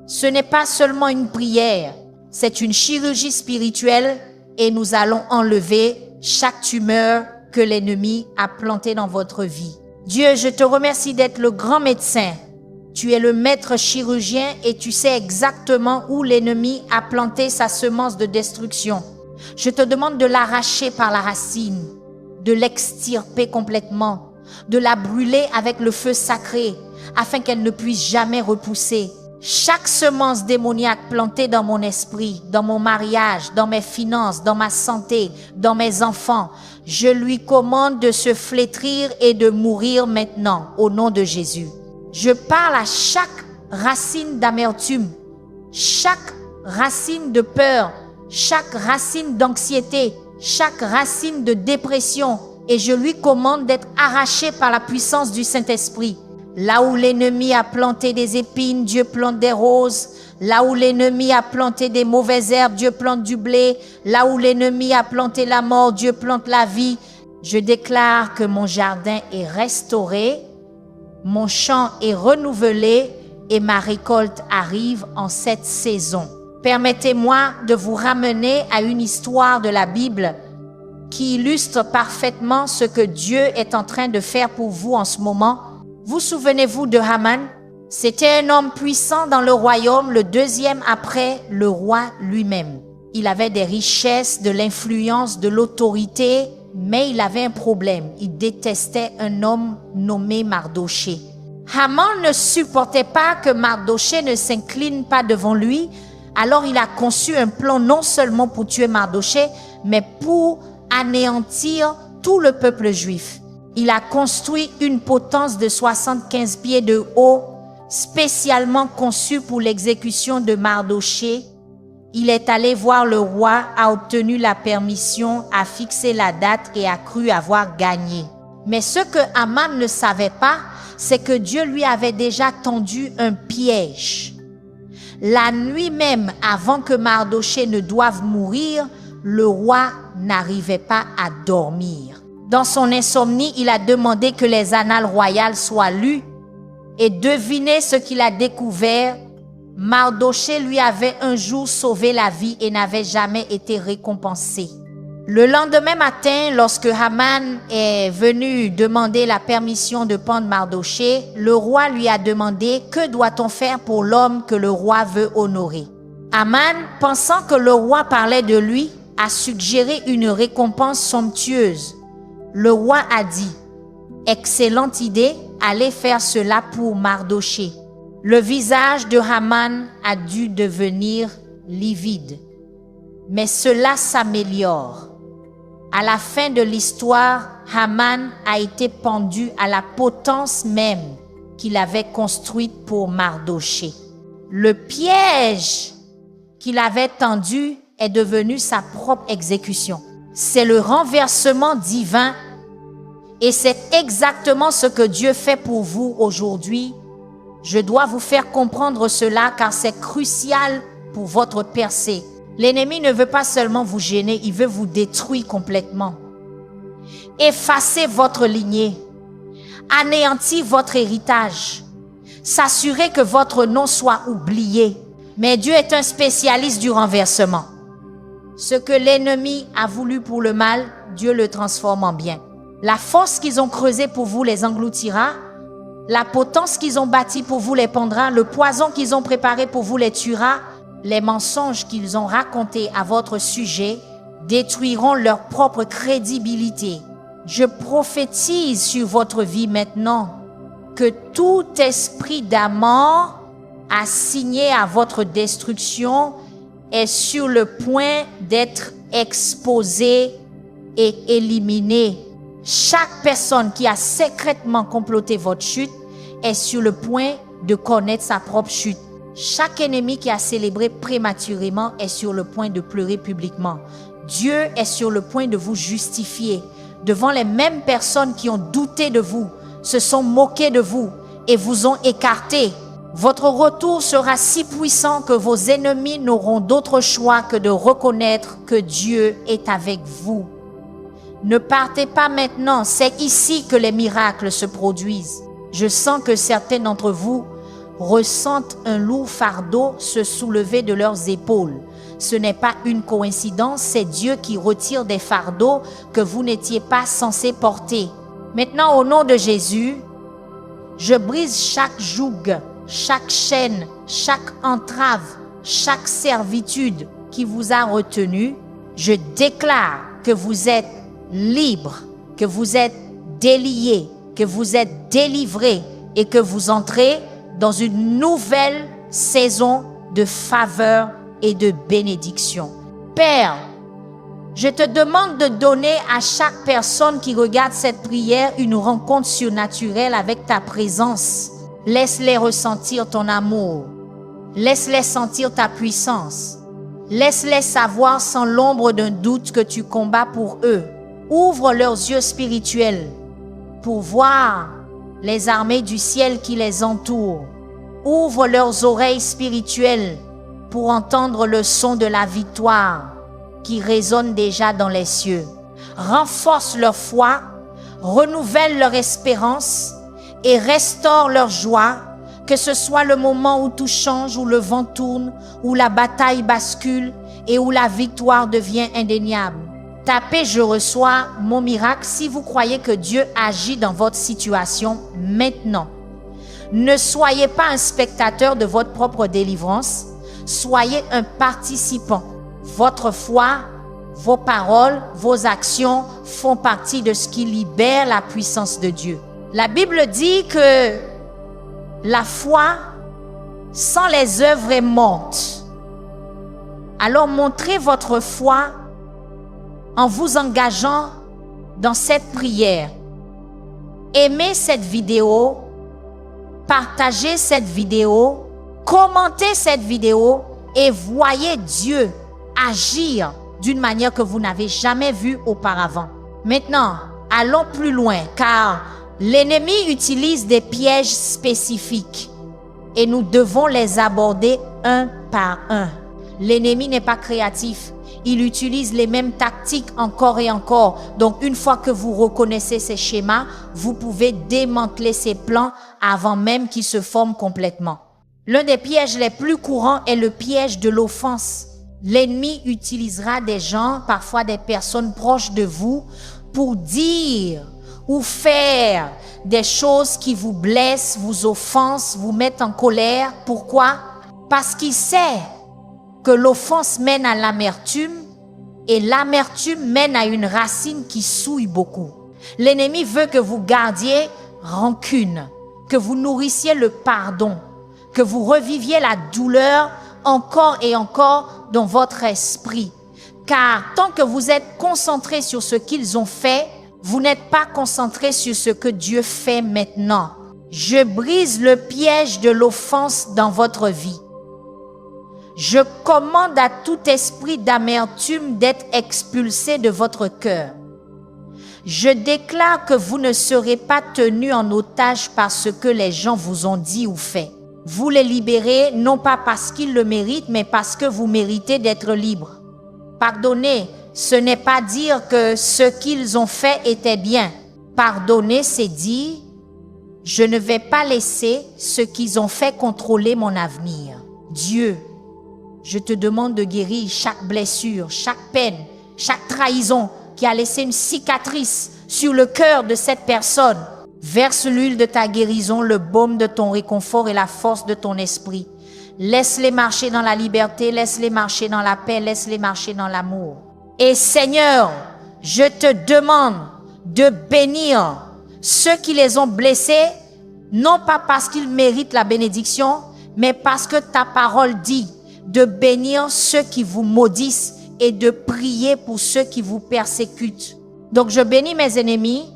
Ce n'est pas seulement une prière, c'est une chirurgie spirituelle et nous allons enlever chaque tumeur que l'ennemi a plantée dans votre vie. Dieu, je te remercie d'être le grand médecin. Tu es le maître chirurgien et tu sais exactement où l'ennemi a planté sa semence de destruction. Je te demande de l'arracher par la racine, de l'extirper complètement, de la brûler avec le feu sacré afin qu'elle ne puisse jamais repousser. Chaque semence démoniaque plantée dans mon esprit, dans mon mariage, dans mes finances, dans ma santé, dans mes enfants, je lui commande de se flétrir et de mourir maintenant au nom de Jésus. Je parle à chaque racine d'amertume, chaque racine de peur, chaque racine d'anxiété, chaque racine de dépression et je lui commande d'être arraché par la puissance du Saint-Esprit. Là où l'ennemi a planté des épines, Dieu plante des roses. Là où l'ennemi a planté des mauvaises herbes, Dieu plante du blé. Là où l'ennemi a planté la mort, Dieu plante la vie. Je déclare que mon jardin est restauré, mon champ est renouvelé et ma récolte arrive en cette saison. Permettez-moi de vous ramener à une histoire de la Bible qui illustre parfaitement ce que Dieu est en train de faire pour vous en ce moment. Vous souvenez-vous de Haman? C'était un homme puissant dans le royaume, le deuxième après le roi lui-même. Il avait des richesses, de l'influence, de l'autorité, mais il avait un problème. Il détestait un homme nommé Mardoché. Haman ne supportait pas que Mardoché ne s'incline pas devant lui, alors il a conçu un plan non seulement pour tuer Mardoché, mais pour anéantir tout le peuple juif. Il a construit une potence de 75 pieds de haut, spécialement conçue pour l'exécution de Mardoché. Il est allé voir le roi, a obtenu la permission, a fixé la date et a cru avoir gagné. Mais ce que Haman ne savait pas, c'est que Dieu lui avait déjà tendu un piège. La nuit même, avant que Mardoché ne doive mourir, le roi n'arrivait pas à dormir. Dans son insomnie, il a demandé que les annales royales soient lues et devinez ce qu'il a découvert. Mardoché lui avait un jour sauvé la vie et n'avait jamais été récompensé. Le lendemain matin, lorsque Haman est venu demander la permission de pendre Mardoché, le roi lui a demandé « Que doit-on faire pour l'homme que le roi veut honorer ?» Haman, pensant que le roi parlait de lui, a suggéré une récompense somptueuse. Le roi a dit « Excellente idée, allez faire cela pour Mardoché. » Le visage de Haman a dû devenir livide. Mais cela s'améliore. À la fin de l'histoire, Haman a été pendu à la potence même qu'il avait construite pour Mardoché. Le piège qu'il avait tendu est devenu sa propre exécution. C'est le renversement divin et c'est exactement ce que Dieu fait pour vous aujourd'hui. Je dois vous faire comprendre cela car c'est crucial pour votre percée. L'ennemi ne veut pas seulement vous gêner, il veut vous détruire complètement. Effacer votre lignée, anéantir votre héritage, s'assurer que votre nom soit oublié. Mais Dieu est un spécialiste du renversement. Ce que l'ennemi a voulu pour le mal, Dieu le transforme en bien. La force qu'ils ont creusée pour vous les engloutira. La potence qu'ils ont bâtie pour vous les pendra. Le poison qu'ils ont préparé pour vous les tuera. Les mensonges qu'ils ont racontés à votre sujet détruiront leur propre crédibilité. Je prophétise sur votre vie maintenant que tout esprit d'Aman assigné à votre destruction est sur le point d'être exposé et éliminé. Chaque personne qui a secrètement comploté votre chute est sur le point de connaître sa propre chute. Chaque ennemi qui a célébré prématurément est sur le point de pleurer publiquement. Dieu est sur le point de vous justifier devant les mêmes personnes qui ont douté de vous, se sont moquées de vous et vous ont écarté. Votre retour sera si puissant que vos ennemis n'auront d'autre choix que de reconnaître que Dieu est avec vous. Ne partez pas maintenant, c'est ici que les miracles se produisent. Je sens que certains d'entre vous ressentent un lourd fardeau se soulever de leurs épaules. Ce n'est pas une coïncidence, c'est Dieu qui retire des fardeaux que vous n'étiez pas censés porter. Maintenant, au nom de Jésus, je brise chaque joug, chaque chaîne, chaque entrave, chaque servitude qui vous a retenu. Je déclare que vous êtes libre, que vous êtes délié, que vous êtes délivré et que vous entrez dans une nouvelle saison de faveur et de bénédiction. Père, je te demande de donner à chaque personne qui regarde cette prière une rencontre surnaturelle avec ta présence. Laisse-les ressentir ton amour. Laisse-les sentir ta puissance. Laisse-les savoir sans l'ombre d'un doute que tu combats pour eux. Ouvre leurs yeux spirituels pour voir les armées du ciel qui les entourent. Ouvre leurs oreilles spirituelles pour entendre le son de la victoire qui résonne déjà dans les cieux. Renforce leur foi, renouvelle leur espérance et restaure leur joie, que ce soit le moment où tout change, où le vent tourne, où la bataille bascule et où la victoire devient indéniable. Tapez « Je reçois mon miracle » si vous croyez que Dieu agit dans votre situation maintenant. Ne soyez pas un spectateur de votre propre délivrance, soyez un participant. Votre foi, vos paroles, vos actions font partie de ce qui libère la puissance de Dieu. La Bible dit que la foi sans les œuvres est morte. Alors montrez votre foi en vous engageant dans cette prière. Aimez cette vidéo, partagez cette vidéo, commentez cette vidéo et voyez Dieu agir d'une manière que vous n'avez jamais vue auparavant. Maintenant, allons plus loin car l'ennemi utilise des pièges spécifiques et nous devons les aborder un par un. L'ennemi n'est pas créatif. Il utilise les mêmes tactiques encore et encore. Donc, une fois que vous reconnaissez ces schémas, vous pouvez démanteler ces plans avant même qu'ils se forment complètement. L'un des pièges les plus courants est le piège de l'offense. L'ennemi utilisera des gens, parfois des personnes proches de vous, pour dire ou faire des choses qui vous blessent, vous offensent, vous mettent en colère. Pourquoi? Parce qu'il sait que l'offense mène à l'amertume et l'amertume mène à une racine qui souille beaucoup. L'ennemi veut que vous gardiez rancune, que vous nourrissiez le pardon, que vous reviviez la douleur encore et encore dans votre esprit. Car tant que vous êtes concentré sur ce qu'ils ont fait, vous n'êtes pas concentré sur ce que Dieu fait maintenant. Je brise le piège de l'offense dans votre vie. Je commande à tout esprit d'amertume d'être expulsé de votre cœur. Je déclare que vous ne serez pas tenus en otage par ce que les gens vous ont dit ou fait. Vous les libérez non pas parce qu'ils le méritent, mais parce que vous méritez d'être libres. Pardonner, ce n'est pas dire que ce qu'ils ont fait était bien. Pardonner, c'est dire, je ne vais pas laisser ce qu'ils ont fait contrôler mon avenir. Dieu, je te demande de guérir chaque blessure, chaque peine, chaque trahison qui a laissé une cicatrice sur le cœur de cette personne. Verse l'huile de ta guérison, le baume de ton réconfort et la force de ton esprit. Laisse-les marcher dans la liberté, laisse-les marcher dans la paix, laisse-les marcher dans l'amour. Et Seigneur, je te demande de bénir ceux qui les ont blessés, non pas parce qu'ils méritent la bénédiction, mais parce que ta parole dit de bénir ceux qui vous maudissent et de prier pour ceux qui vous persécutent. Donc je bénis mes ennemis,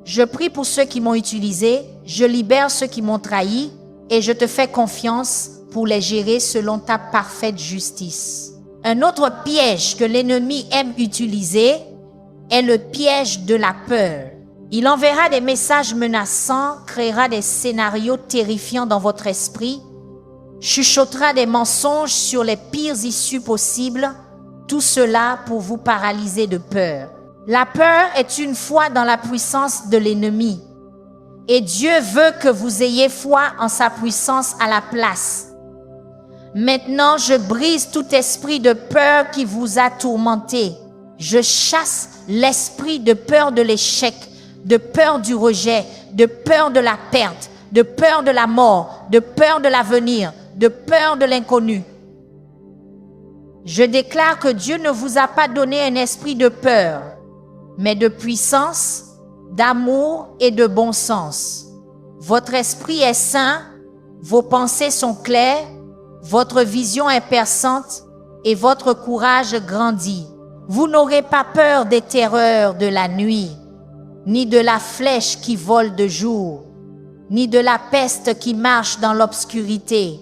je prie pour ceux qui m'ont utilisé, je libère ceux qui m'ont trahi et je te fais confiance pour les gérer selon ta parfaite justice. Un autre piège que l'ennemi aime utiliser est le piège de la peur. Il enverra des messages menaçants, créera des scénarios terrifiants dans votre esprit, chuchotera des mensonges sur les pires issues possibles, tout cela pour vous paralyser de peur. La peur est une foi dans la puissance de l'ennemi. Et Dieu veut que vous ayez foi en sa puissance à la place. Maintenant, je brise tout esprit de peur qui vous a tourmenté. Je chasse l'esprit de peur de l'échec, de peur du rejet, de peur de la perte, de peur de la mort, de peur de l'avenir, de peur de l'inconnu. Je déclare que Dieu ne vous a pas donné un esprit de peur, mais de puissance, d'amour et de bon sens. Votre esprit est sain, vos pensées sont claires, votre vision est perçante et votre courage grandit. Vous n'aurez pas peur des terreurs de la nuit, ni de la flèche qui vole de jour, ni de la peste qui marche dans l'obscurité,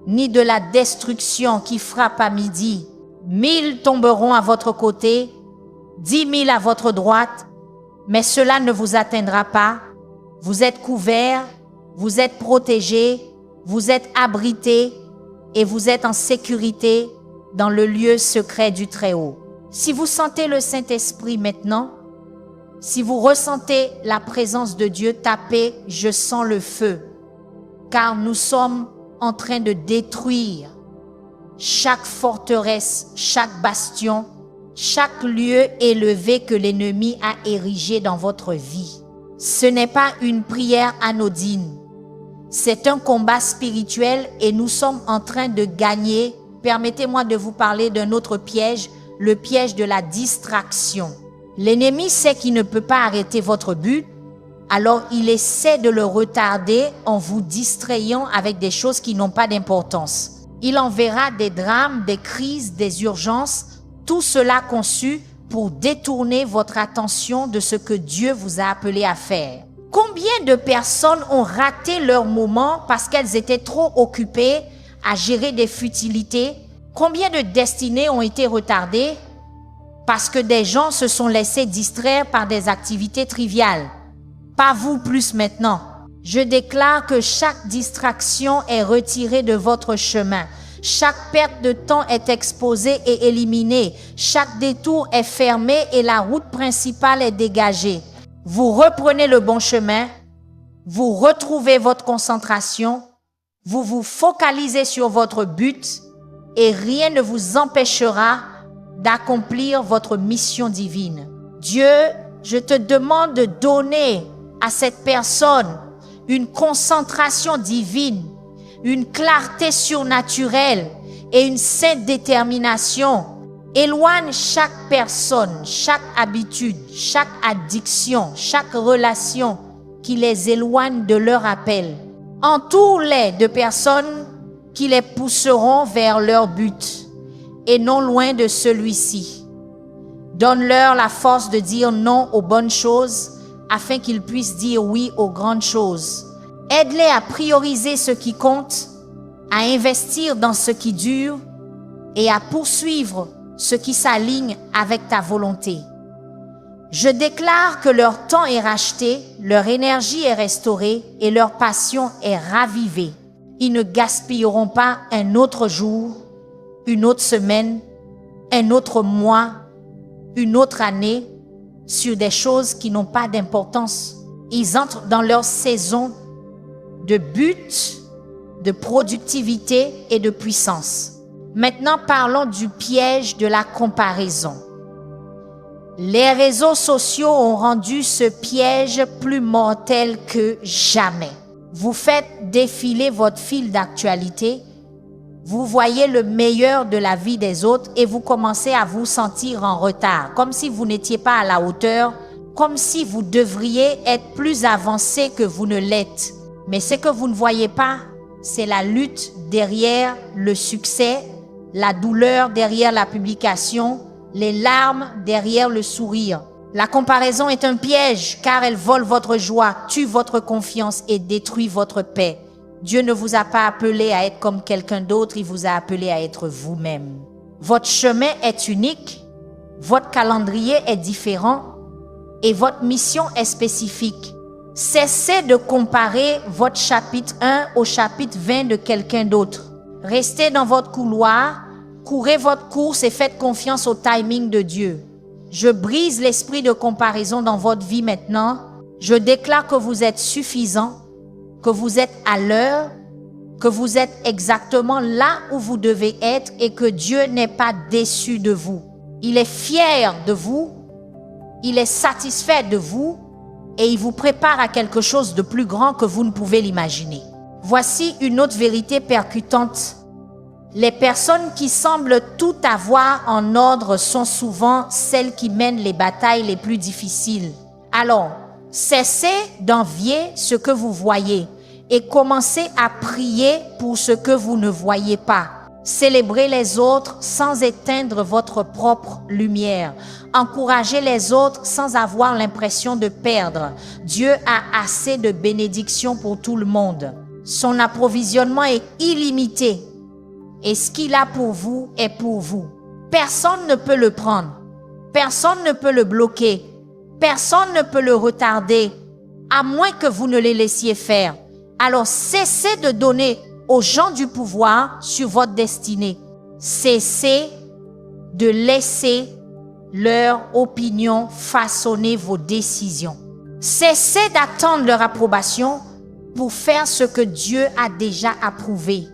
ni de la destruction qui frappe à midi. 1000 tomberont à votre côté, 10 000 à votre droite, mais cela ne vous atteindra pas. Vous êtes couverts, vous êtes protégés, vous êtes abrités et vous êtes en sécurité dans le lieu secret du Très-Haut. Si vous sentez le Saint-Esprit maintenant, si vous ressentez la présence de Dieu, tapez « Je sens le feu », car nous sommes en train de détruire chaque forteresse, chaque bastion, chaque lieu élevé que l'ennemi a érigé dans votre vie. Ce n'est pas une prière anodine. C'est un combat spirituel et nous sommes en train de gagner. Permettez-moi de vous parler d'un autre piège, le piège de la distraction. L'ennemi sait qu'il ne peut pas arrêter votre but, alors il essaie de le retarder en vous distrayant avec des choses qui n'ont pas d'importance. Il enverra des drames, des crises, des urgences, tout cela conçu pour détourner votre attention de ce que Dieu vous a appelé à faire. Combien de personnes ont raté leur moment parce qu'elles étaient trop occupées à gérer des futilités? Combien de destinées ont été retardées parce que des gens se sont laissés distraire par des activités triviales? Pas vous plus maintenant. Je déclare que chaque distraction est retirée de votre chemin. Chaque perte de temps est exposée et éliminée. Chaque détour est fermé et la route principale est dégagée. Vous reprenez le bon chemin, vous retrouvez votre concentration, vous vous focalisez sur votre but et rien ne vous empêchera d'accomplir votre mission divine. Dieu, je te demande de donner à cette personne une concentration divine, une clarté surnaturelle et une sainte détermination. Éloigne chaque personne, chaque habitude, chaque addiction, chaque relation qui les éloigne de leur appel. Entoure-les de personnes qui les pousseront vers leur but et non loin de celui-ci. Donne-leur la force de dire non aux bonnes choses afin qu'ils puissent dire oui aux grandes choses. Aide-les à prioriser ce qui compte, à investir dans ce qui dure et à poursuivre ce qui s'aligne avec ta volonté. Je déclare que leur temps est racheté, leur énergie est restaurée et leur passion est ravivée. Ils ne gaspilleront pas un autre jour, une autre semaine, un autre mois, une autre année sur des choses qui n'ont pas d'importance. Ils entrent dans leur saison de but, de productivité et de puissance. Maintenant, parlons du piège de la comparaison. Les réseaux sociaux ont rendu ce piège plus mortel que jamais. Vous faites défiler votre fil d'actualité, vous voyez le meilleur de la vie des autres et vous commencez à vous sentir en retard, comme si vous n'étiez pas à la hauteur, comme si vous devriez être plus avancé que vous ne l'êtes. Mais ce que vous ne voyez pas, c'est la lutte derrière le succès, la douleur derrière la publication, les larmes derrière le sourire. La comparaison est un piège car elle vole votre joie, tue votre confiance et détruit votre paix. Dieu ne vous a pas appelé à être comme quelqu'un d'autre, il vous a appelé à être vous-même. Votre chemin est unique, votre calendrier est différent et votre mission est spécifique. Cessez de comparer votre chapitre 1 au chapitre 20 de quelqu'un d'autre. Restez dans votre couloir, courez votre course et faites confiance au timing de Dieu. Je brise l'esprit de comparaison dans votre vie maintenant. Je déclare que vous êtes suffisant, que vous êtes à l'heure, que vous êtes exactement là où vous devez être et que Dieu n'est pas déçu de vous. Il est fier de vous, il est satisfait de vous et il vous prépare à quelque chose de plus grand que vous ne pouvez l'imaginer. Voici une autre vérité percutante. Les personnes qui semblent tout avoir en ordre sont souvent celles qui mènent les batailles les plus difficiles. Alors, cessez d'envier ce que vous voyez et commencez à prier pour ce que vous ne voyez pas. Célébrez les autres sans éteindre votre propre lumière. Encouragez les autres sans avoir l'impression de perdre. Dieu a assez de bénédictions pour tout le monde. Son approvisionnement est illimité. Et ce qu'il a pour vous est pour vous. Personne ne peut le prendre. Personne ne peut le bloquer. Personne ne peut le retarder, à moins que vous ne les laissiez faire. Alors cessez de donner aux gens du pouvoir sur votre destinée. Cessez de laisser leur opinion façonner vos décisions. Cessez d'attendre leur approbation pour faire ce que Dieu a déjà approuvé.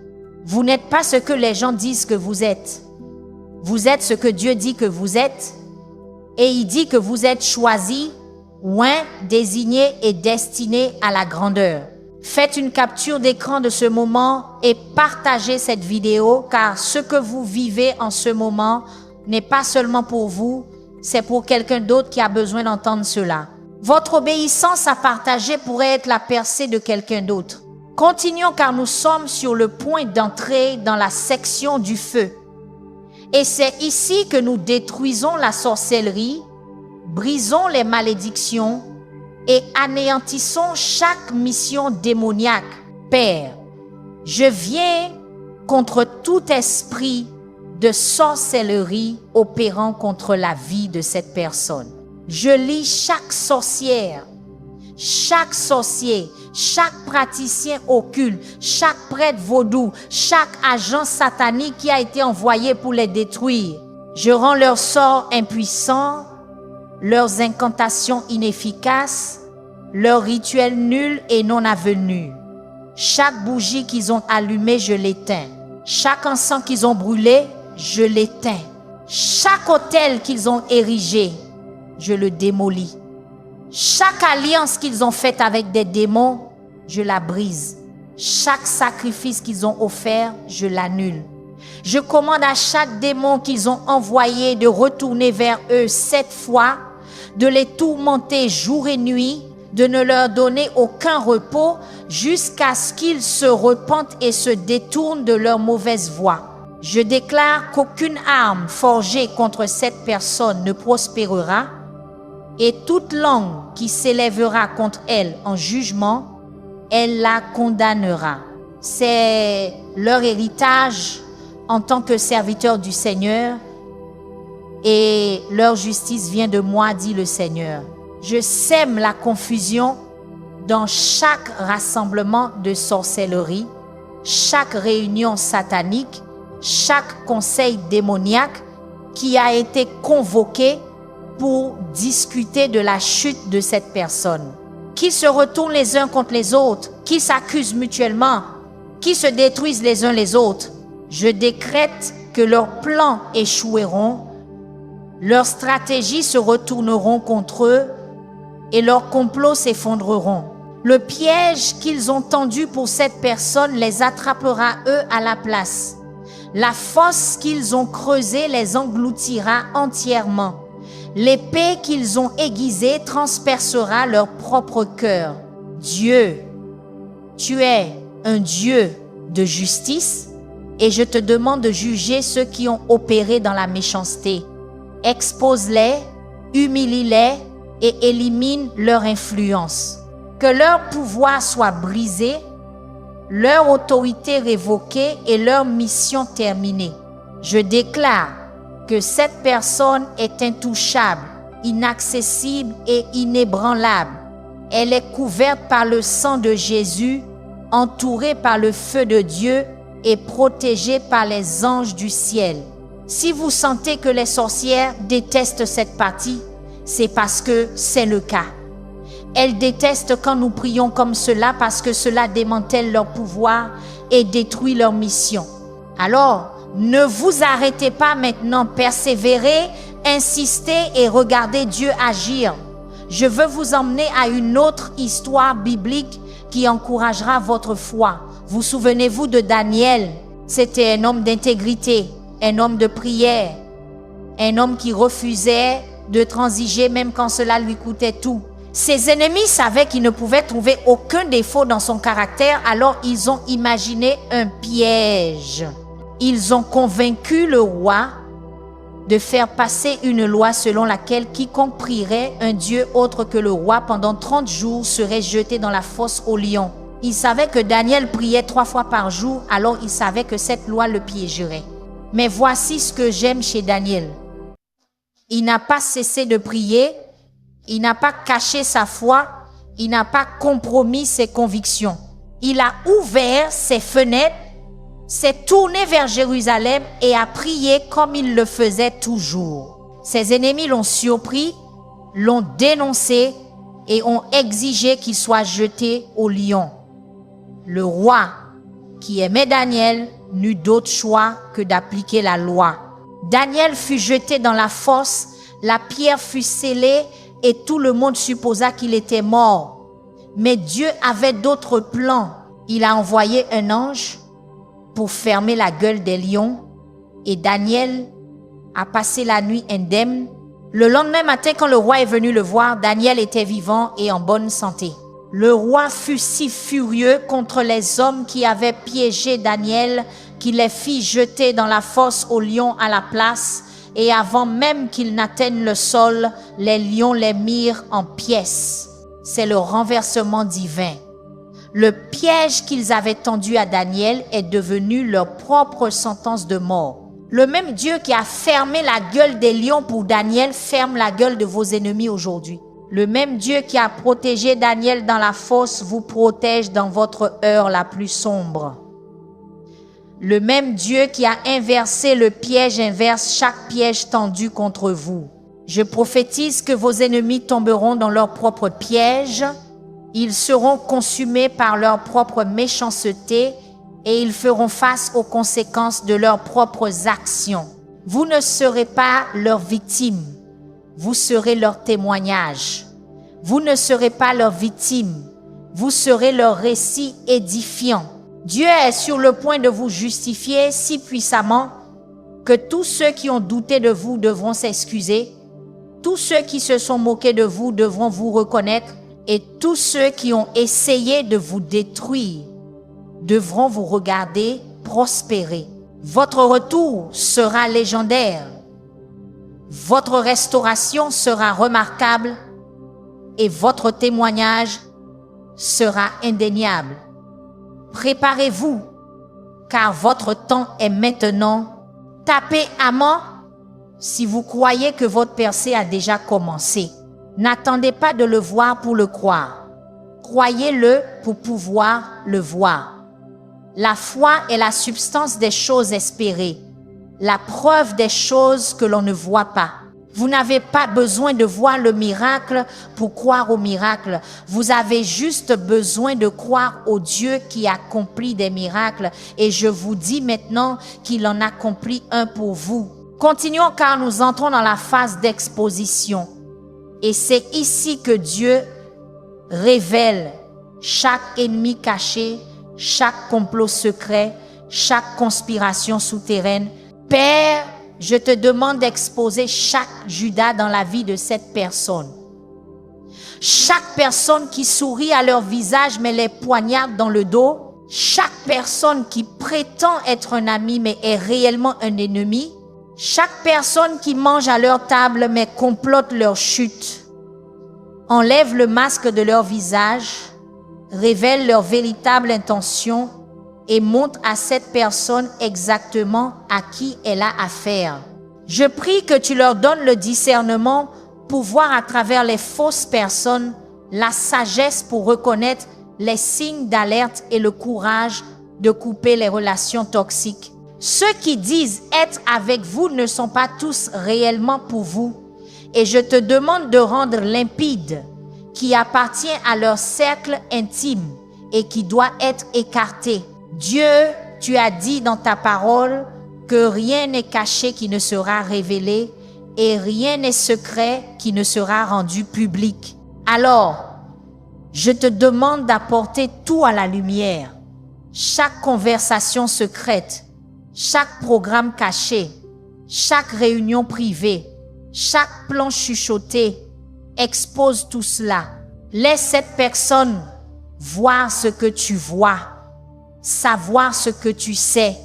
Vous n'êtes pas ce que les gens disent que vous êtes. Vous êtes ce que Dieu dit que vous êtes. Et il dit que vous êtes choisi, oint, désigné et destiné à la grandeur. Faites une capture d'écran de ce moment et partagez cette vidéo car ce que vous vivez en ce moment n'est pas seulement pour vous, c'est pour quelqu'un d'autre qui a besoin d'entendre cela. Votre obéissance à partager pourrait être la percée de quelqu'un d'autre. Continuons car nous sommes sur le point d'entrer dans la section du feu. Et c'est ici que nous détruisons la sorcellerie, brisons les malédictions et anéantissons chaque mission démoniaque. Père, je viens contre tout esprit de sorcellerie opérant contre la vie de cette personne. Je lis chaque sorcière, chaque sorcier, chaque praticien occulte, chaque prêtre vaudou, chaque agent satanique qui a été envoyé pour les détruire. Je rends leur sort impuissant, leurs incantations inefficaces, leurs rituels nuls et non avenus. Chaque bougie qu'ils ont allumée, je l'éteins. Chaque encens qu'ils ont brûlé, je l'éteins. Chaque autel qu'ils ont érigé, je le démolis. Chaque alliance qu'ils ont faite avec des démons, je la brise. Chaque sacrifice qu'ils ont offert, je l'annule. Je commande à chaque démon qu'ils ont envoyé de retourner vers eux 7 fois, de les tourmenter jour et nuit, de ne leur donner aucun repos jusqu'à ce qu'ils se repentent et se détournent de leur mauvaise voie. Je déclare qu'aucune arme forgée contre cette personne ne prospérera et toute langue qui s'élèvera contre elle en jugement, elle la condamnera. C'est leur héritage en tant que serviteurs du Seigneur et leur justice vient de moi, dit le Seigneur. Je sème la confusion dans chaque rassemblement de sorcellerie, chaque réunion satanique, chaque conseil démoniaque qui a été convoqué pour discuter de la chute de cette personne. Qui se retournent les uns contre les autres, qui s'accusent mutuellement, qui se détruisent les uns les autres. Je décrète que leurs plans échoueront, leurs stratégies se retourneront contre eux et leurs complots s'effondreront. Le piège qu'ils ont tendu pour cette personne les attrapera eux à la place. La fosse qu'ils ont creusée les engloutira entièrement. L'épée qu'ils ont aiguisée transpercera leur propre cœur. Dieu, tu es un Dieu de justice et je te demande de juger ceux qui ont opéré dans la méchanceté. Expose-les, humilie-les et élimine leur influence. Que leur pouvoir soit brisé, leur autorité révoquée et leur mission terminée. Je déclare que cette personne est intouchable, inaccessible et inébranlable. Elle est couverte par le sang de Jésus, entourée par le feu de Dieu et protégée par les anges du ciel. Si vous sentez que les sorcières détestent cette partie, c'est parce que c'est le cas. Elles détestent quand nous prions comme cela parce que cela démantèle leur pouvoir et détruit leur mission. Alors, ne vous arrêtez pas maintenant, persévérez, insistez et regardez Dieu agir. Je veux vous emmener à une autre histoire biblique qui encouragera votre foi. Vous souvenez-vous de Daniel? C'était un homme d'intégrité, un homme de prière, un homme qui refusait de transiger même quand cela lui coûtait tout. Ses ennemis savaient qu'ils ne pouvaient trouver aucun défaut dans son caractère, alors ils ont imaginé un piège. Ils ont convaincu le roi de faire passer une loi selon laquelle quiconque prierait un dieu autre que le roi pendant 30 jours serait jeté dans la fosse aux lions. Ils savaient que Daniel priait 3 fois par jour, alors ils savaient que cette loi le piégerait. Mais voici ce que j'aime chez Daniel. Il n'a pas cessé de prier, il n'a pas caché sa foi, il n'a pas compromis ses convictions. Il a ouvert ses fenêtres, s'est tourné vers Jérusalem et a prié comme il le faisait toujours. Ses ennemis l'ont surpris, l'ont dénoncé et ont exigé qu'il soit jeté au lion. Le roi, qui aimait Daniel, n'eut d'autre choix que d'appliquer la loi. Daniel fut jeté dans la fosse, la pierre fut scellée et tout le monde supposa qu'il était mort. Mais Dieu avait d'autres plans. Il a envoyé un ange pour fermer la gueule des lions et Daniel a passé la nuit indemne. Le lendemain matin, quand le roi est venu le voir, Daniel était vivant et en bonne santé. Le roi fut si furieux contre les hommes qui avaient piégé Daniel qu'il les fit jeter dans la fosse aux lions à la place, et avant même qu'ils n'atteignent le sol, les lions les mirent en pièces. C'est le renversement divin. Le piège qu'ils avaient tendu à Daniel est devenu leur propre sentence de mort. Le même Dieu qui a fermé la gueule des lions pour Daniel ferme la gueule de vos ennemis aujourd'hui. Le même Dieu qui a protégé Daniel dans la fosse vous protège dans votre heure la plus sombre. Le même Dieu qui a inversé le piège inverse chaque piège tendu contre vous. Je prophétise que vos ennemis tomberont dans leur propre piège. Ils seront consumés par leur propre méchanceté et ils feront face aux conséquences de leurs propres actions. Vous ne serez pas leur victime, vous serez leur témoignage. Vous ne serez pas leur victime, vous serez leur récit édifiant. Dieu est sur le point de vous justifier si puissamment que tous ceux qui ont douté de vous devront s'excuser, tous ceux qui se sont moqués de vous devront vous reconnaître et tous ceux qui ont essayé de vous détruire devront vous regarder prospérer. Votre retour sera légendaire, votre restauration sera remarquable et votre témoignage sera indéniable. Préparez-vous, car votre temps est maintenant. Tapez Amen si vous croyez que votre percée a déjà commencé. N'attendez pas de le voir pour le croire. Croyez-le pour pouvoir le voir. La foi est la substance des choses espérées, la preuve des choses que l'on ne voit pas. Vous n'avez pas besoin de voir le miracle pour croire au miracle. Vous avez juste besoin de croire au Dieu qui accomplit des miracles. Et je vous dis maintenant qu'il en accomplit un pour vous. Continuons car nous entrons dans la phase d'exposition. Et c'est ici que Dieu révèle chaque ennemi caché, chaque complot secret, chaque conspiration souterraine. Père, je te demande d'exposer chaque Judas dans la vie de cette personne. Chaque personne qui sourit à leur visage mais les poignarde dans le dos. Chaque personne qui prétend être un ami mais est réellement un ennemi. Chaque personne qui mange à leur table mais complote leur chute. Enlève le masque de leur visage, révèle leur véritable intention et montre à cette personne exactement à qui elle a affaire. Je prie que tu leur donnes le discernement pour voir à travers les fausses personnes la sagesse pour reconnaître les signes d'alerte et le courage de couper les relations toxiques. Ceux qui disent être avec vous ne sont pas tous réellement pour vous. Et je te demande de rendre limpide qui appartient à leur cercle intime et qui doit être écarté. Dieu, tu as dit dans ta parole que rien n'est caché qui ne sera révélé et rien n'est secret qui ne sera rendu public. Alors, je te demande d'apporter tout à la lumière. Chaque conversation secrète, chaque programme caché, chaque réunion privée, chaque plan chuchoté, expose tout cela. Laisse cette personne voir ce que tu vois, savoir ce que tu sais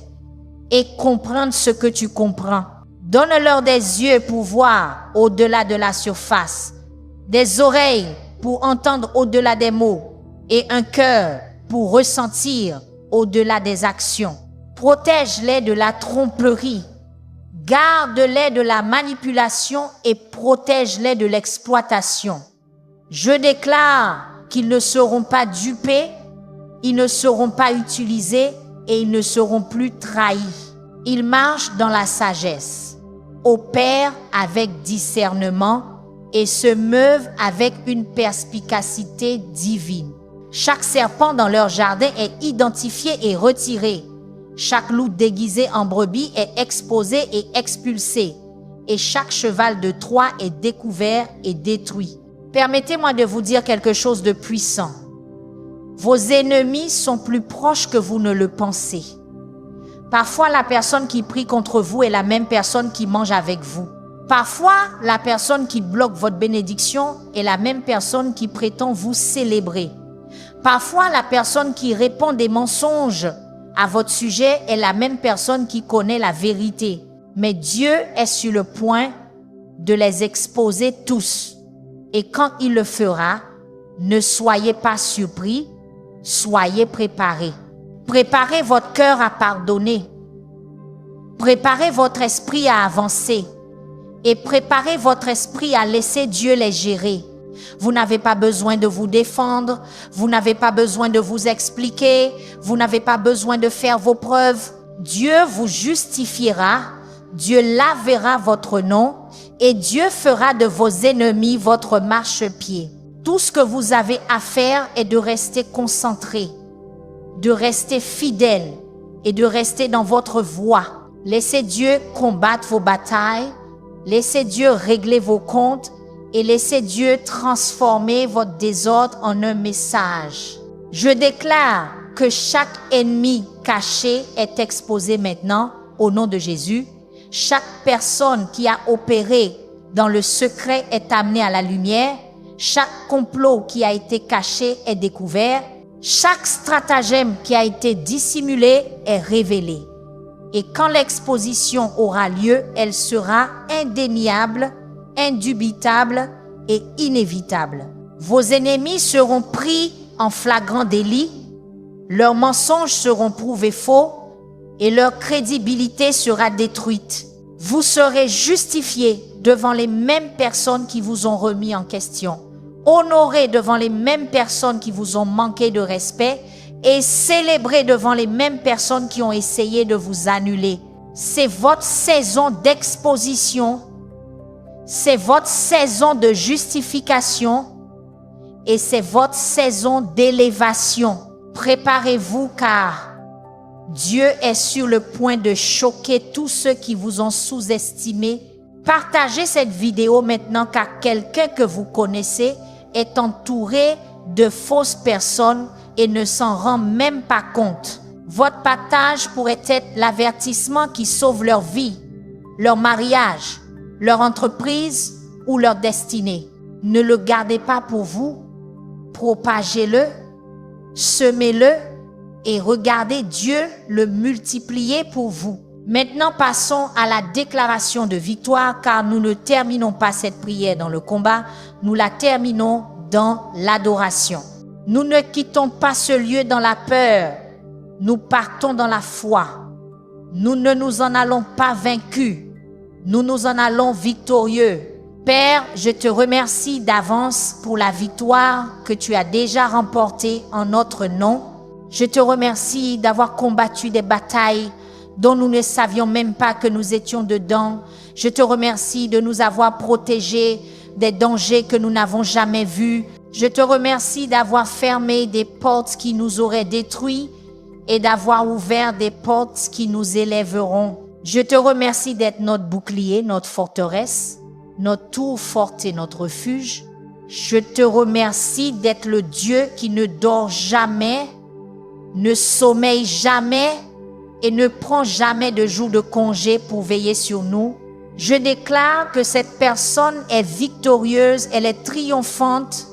et comprendre ce que tu comprends. Donne-leur des yeux pour voir au-delà de la surface, des oreilles pour entendre au-delà des mots et un cœur pour ressentir au-delà des actions. Protège-les de la tromperie, garde-les de la manipulation et protège-les de l'exploitation. Je déclare qu'ils ne seront pas dupés, ils ne seront pas utilisés et ils ne seront plus trahis. Ils marchent dans la sagesse, opèrent avec discernement et se meuvent avec une perspicacité divine. Chaque serpent dans leur jardin est identifié et retiré. Chaque loup déguisé en brebis est exposé et expulsé. Et chaque cheval de Troie est découvert et détruit. Permettez-moi de vous dire quelque chose de puissant. Vos ennemis sont plus proches que vous ne le pensez. Parfois, la personne qui prie contre vous est la même personne qui mange avec vous. Parfois, la personne qui bloque votre bénédiction est la même personne qui prétend vous célébrer. Parfois, la personne qui répond des mensonges à votre sujet est la même personne qui connaît la vérité. Mais Dieu est sur le point de les exposer tous. Et quand il le fera, ne soyez pas surpris, soyez préparés. Préparez votre cœur à pardonner. Préparez votre esprit à avancer. Et préparez votre esprit à laisser Dieu les gérer. Vous n'avez pas besoin de vous défendre, vous n'avez pas besoin de vous expliquer, vous n'avez pas besoin de faire vos preuves. Dieu vous justifiera, Dieu lavera votre nom et Dieu fera de vos ennemis votre marchepied. Tout ce que vous avez à faire est de rester concentré, de rester fidèle et de rester dans votre voie. Laissez Dieu combattre vos batailles, laissez Dieu régler vos comptes et laissez Dieu transformer votre désordre en un message. Je déclare que chaque ennemi caché est exposé maintenant au nom de Jésus. Chaque personne qui a opéré dans le secret est amenée à la lumière. Chaque complot qui a été caché est découvert. Chaque stratagème qui a été dissimulé est révélé. Et quand l'exposition aura lieu, elle sera indéniable, indubitable et inévitable. Vos ennemis seront pris en flagrant délit, leurs mensonges seront prouvés faux et leur crédibilité sera détruite. Vous serez justifiés devant les mêmes personnes qui vous ont remis en question, honorés devant les mêmes personnes qui vous ont manqué de respect et célébrés devant les mêmes personnes qui ont essayé de vous annuler. C'est votre saison d'exposition, c'est votre saison de justification et c'est votre saison d'élévation. Préparez-vous car Dieu est sur le point de choquer tous ceux qui vous ont sous-estimé. Partagez cette vidéo maintenant car quelqu'un que vous connaissez est entouré de fausses personnes et ne s'en rend même pas compte. Votre partage pourrait être l'avertissement qui sauve leur vie, leur mariage, leur entreprise ou leur destinée. Ne le gardez pas pour vous, propagez-le, semez-le et regardez Dieu le multiplier pour vous. Maintenant, passons à la déclaration de victoire car nous ne terminons pas cette prière dans le combat, nous la terminons dans l'adoration. Nous ne quittons pas ce lieu dans la peur, nous partons dans la foi. Nous ne nous en allons pas vaincus, Nous nous en allons victorieux. Père, je te remercie d'avance pour la victoire que tu as déjà remportée en notre nom. Je te remercie d'avoir combattu des batailles dont nous ne savions même pas que nous étions dedans. Je te remercie de nous avoir protégés des dangers que nous n'avons jamais vus. Je te remercie d'avoir fermé des portes qui nous auraient détruits et d'avoir ouvert des portes qui nous élèveront. Je te remercie d'être notre bouclier, notre forteresse, notre tour forte et notre refuge. Je te remercie d'être le Dieu qui ne dort jamais, ne sommeille jamais et ne prend jamais de jour de congé pour veiller sur nous. Je déclare que cette personne est victorieuse, elle est triomphante,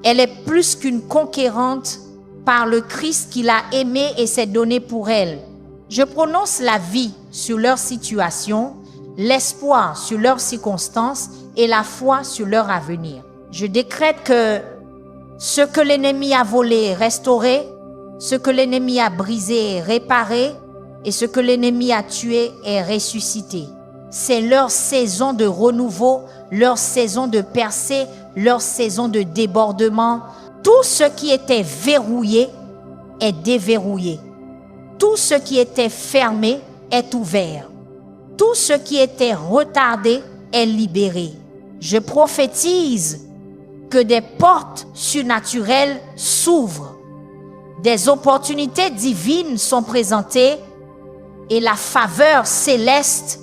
elle est plus qu'une conquérante par le Christ qui l'a aimée et s'est donné pour elle. Je prononce la vie sur leur situation, l'espoir sur leurs circonstances et la foi sur leur avenir. Je décrète que ce que l'ennemi a volé est restauré, ce que l'ennemi a brisé est réparé et ce que l'ennemi a tué est ressuscité. C'est leur saison de renouveau, leur saison de percée, leur saison de débordement. Tout ce qui était verrouillé est déverrouillé. Tout ce qui était fermé est ouvert. Tout ce qui était retardé est libéré. Je prophétise que des portes surnaturelles s'ouvrent. Des opportunités divines sont présentées et la faveur céleste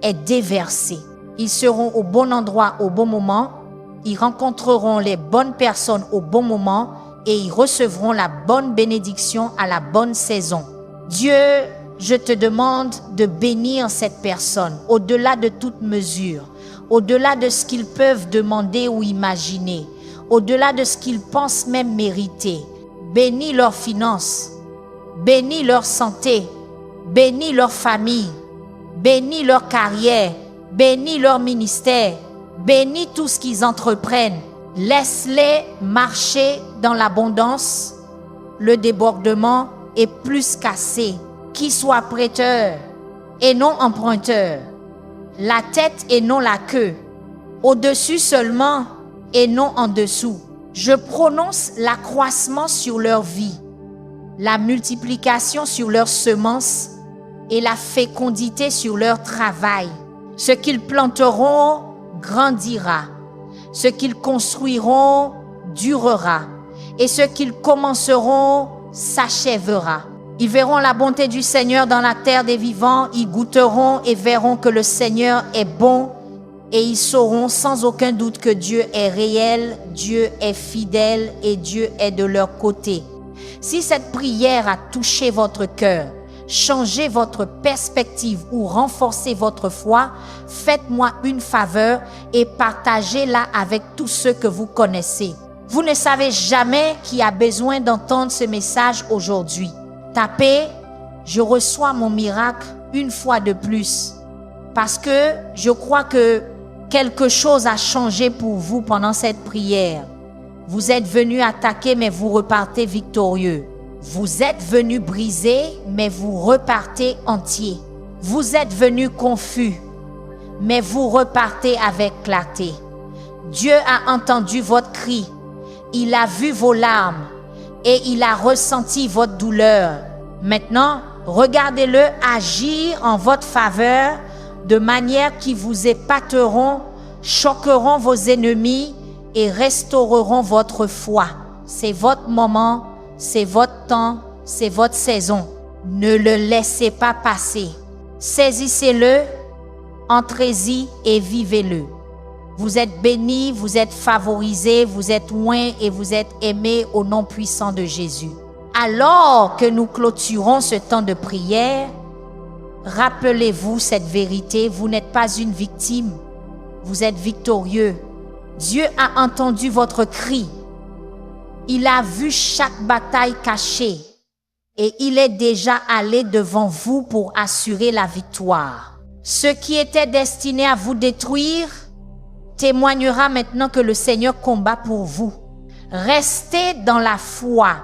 est déversée. Ils seront au bon endroit au bon moment. Ils rencontreront les bonnes personnes au bon moment et ils recevront la bonne bénédiction à la bonne saison. Dieu, je te demande de bénir cette personne au-delà de toute mesure, au-delà de ce qu'ils peuvent demander ou imaginer, au-delà de ce qu'ils pensent même mériter. Bénis leurs finances, bénis leur santé, bénis leur famille, bénis leur carrière, bénis leur ministère, bénis tout ce qu'ils entreprennent. Laisse-les marcher dans l'abondance, le débordement est plus qu'assez. Qu'ils soient prêteurs et non emprunteurs, la tête et non la queue, au-dessus seulement et non en dessous. Je prononce l'accroissement sur leur vie, la multiplication sur leurs semences et la fécondité sur leur travail. Ce qu'ils planteront grandira, ce qu'ils construiront durera et ce qu'ils commenceront s'achèvera. Ils verront la bonté du Seigneur dans la terre des vivants, ils goûteront et verront que le Seigneur est bon et ils sauront sans aucun doute que Dieu est réel, Dieu est fidèle et Dieu est de leur côté. Si cette prière a touché votre cœur, changé votre perspective ou renforcé votre foi, faites-moi une faveur et partagez-la avec tous ceux que vous connaissez. Vous ne savez jamais qui a besoin d'entendre ce message aujourd'hui. Tapez « Je reçois mon miracle » une fois de plus. Parce que je crois que quelque chose a changé pour vous pendant cette prière. Vous êtes venus attaquer, mais vous repartez victorieux. Vous êtes venus briser, mais vous repartez entier. Vous êtes venus confus, mais vous repartez avec clarté. Dieu a entendu votre cri. Il a vu vos larmes et il a ressenti votre douleur. Maintenant, regardez-le agir en votre faveur de manière qui vous épateront, choqueront vos ennemis et restaureront votre foi. C'est votre moment, c'est votre temps, c'est votre saison. Ne le laissez pas passer. Saisissez-le, entrez-y et vivez-le. Vous êtes bénis, vous êtes favorisés, vous êtes oints et vous êtes aimés au nom puissant de Jésus. Alors que nous clôturons ce temps de prière, rappelez-vous cette vérité, vous n'êtes pas une victime, vous êtes victorieux. Dieu a entendu votre cri. Il a vu chaque bataille cachée et il est déjà allé devant vous pour assurer la victoire. Ce qui était destiné à vous détruire témoignera maintenant que le Seigneur combat pour vous. Restez dans la foi,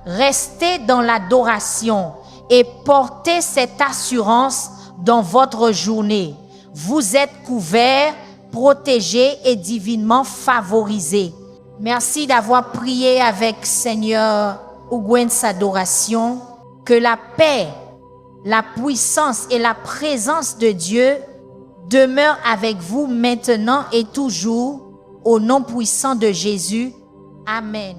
restez dans l'adoration et portez cette assurance dans votre journée. Vous êtes couverts, protégés et divinement favorisés. Merci d'avoir prié avec Seigneur Ougwens Adoration. Que la paix, la puissance et la présence de Dieu demeurent avec vous maintenant et toujours. Au nom puissant de Jésus. Amen.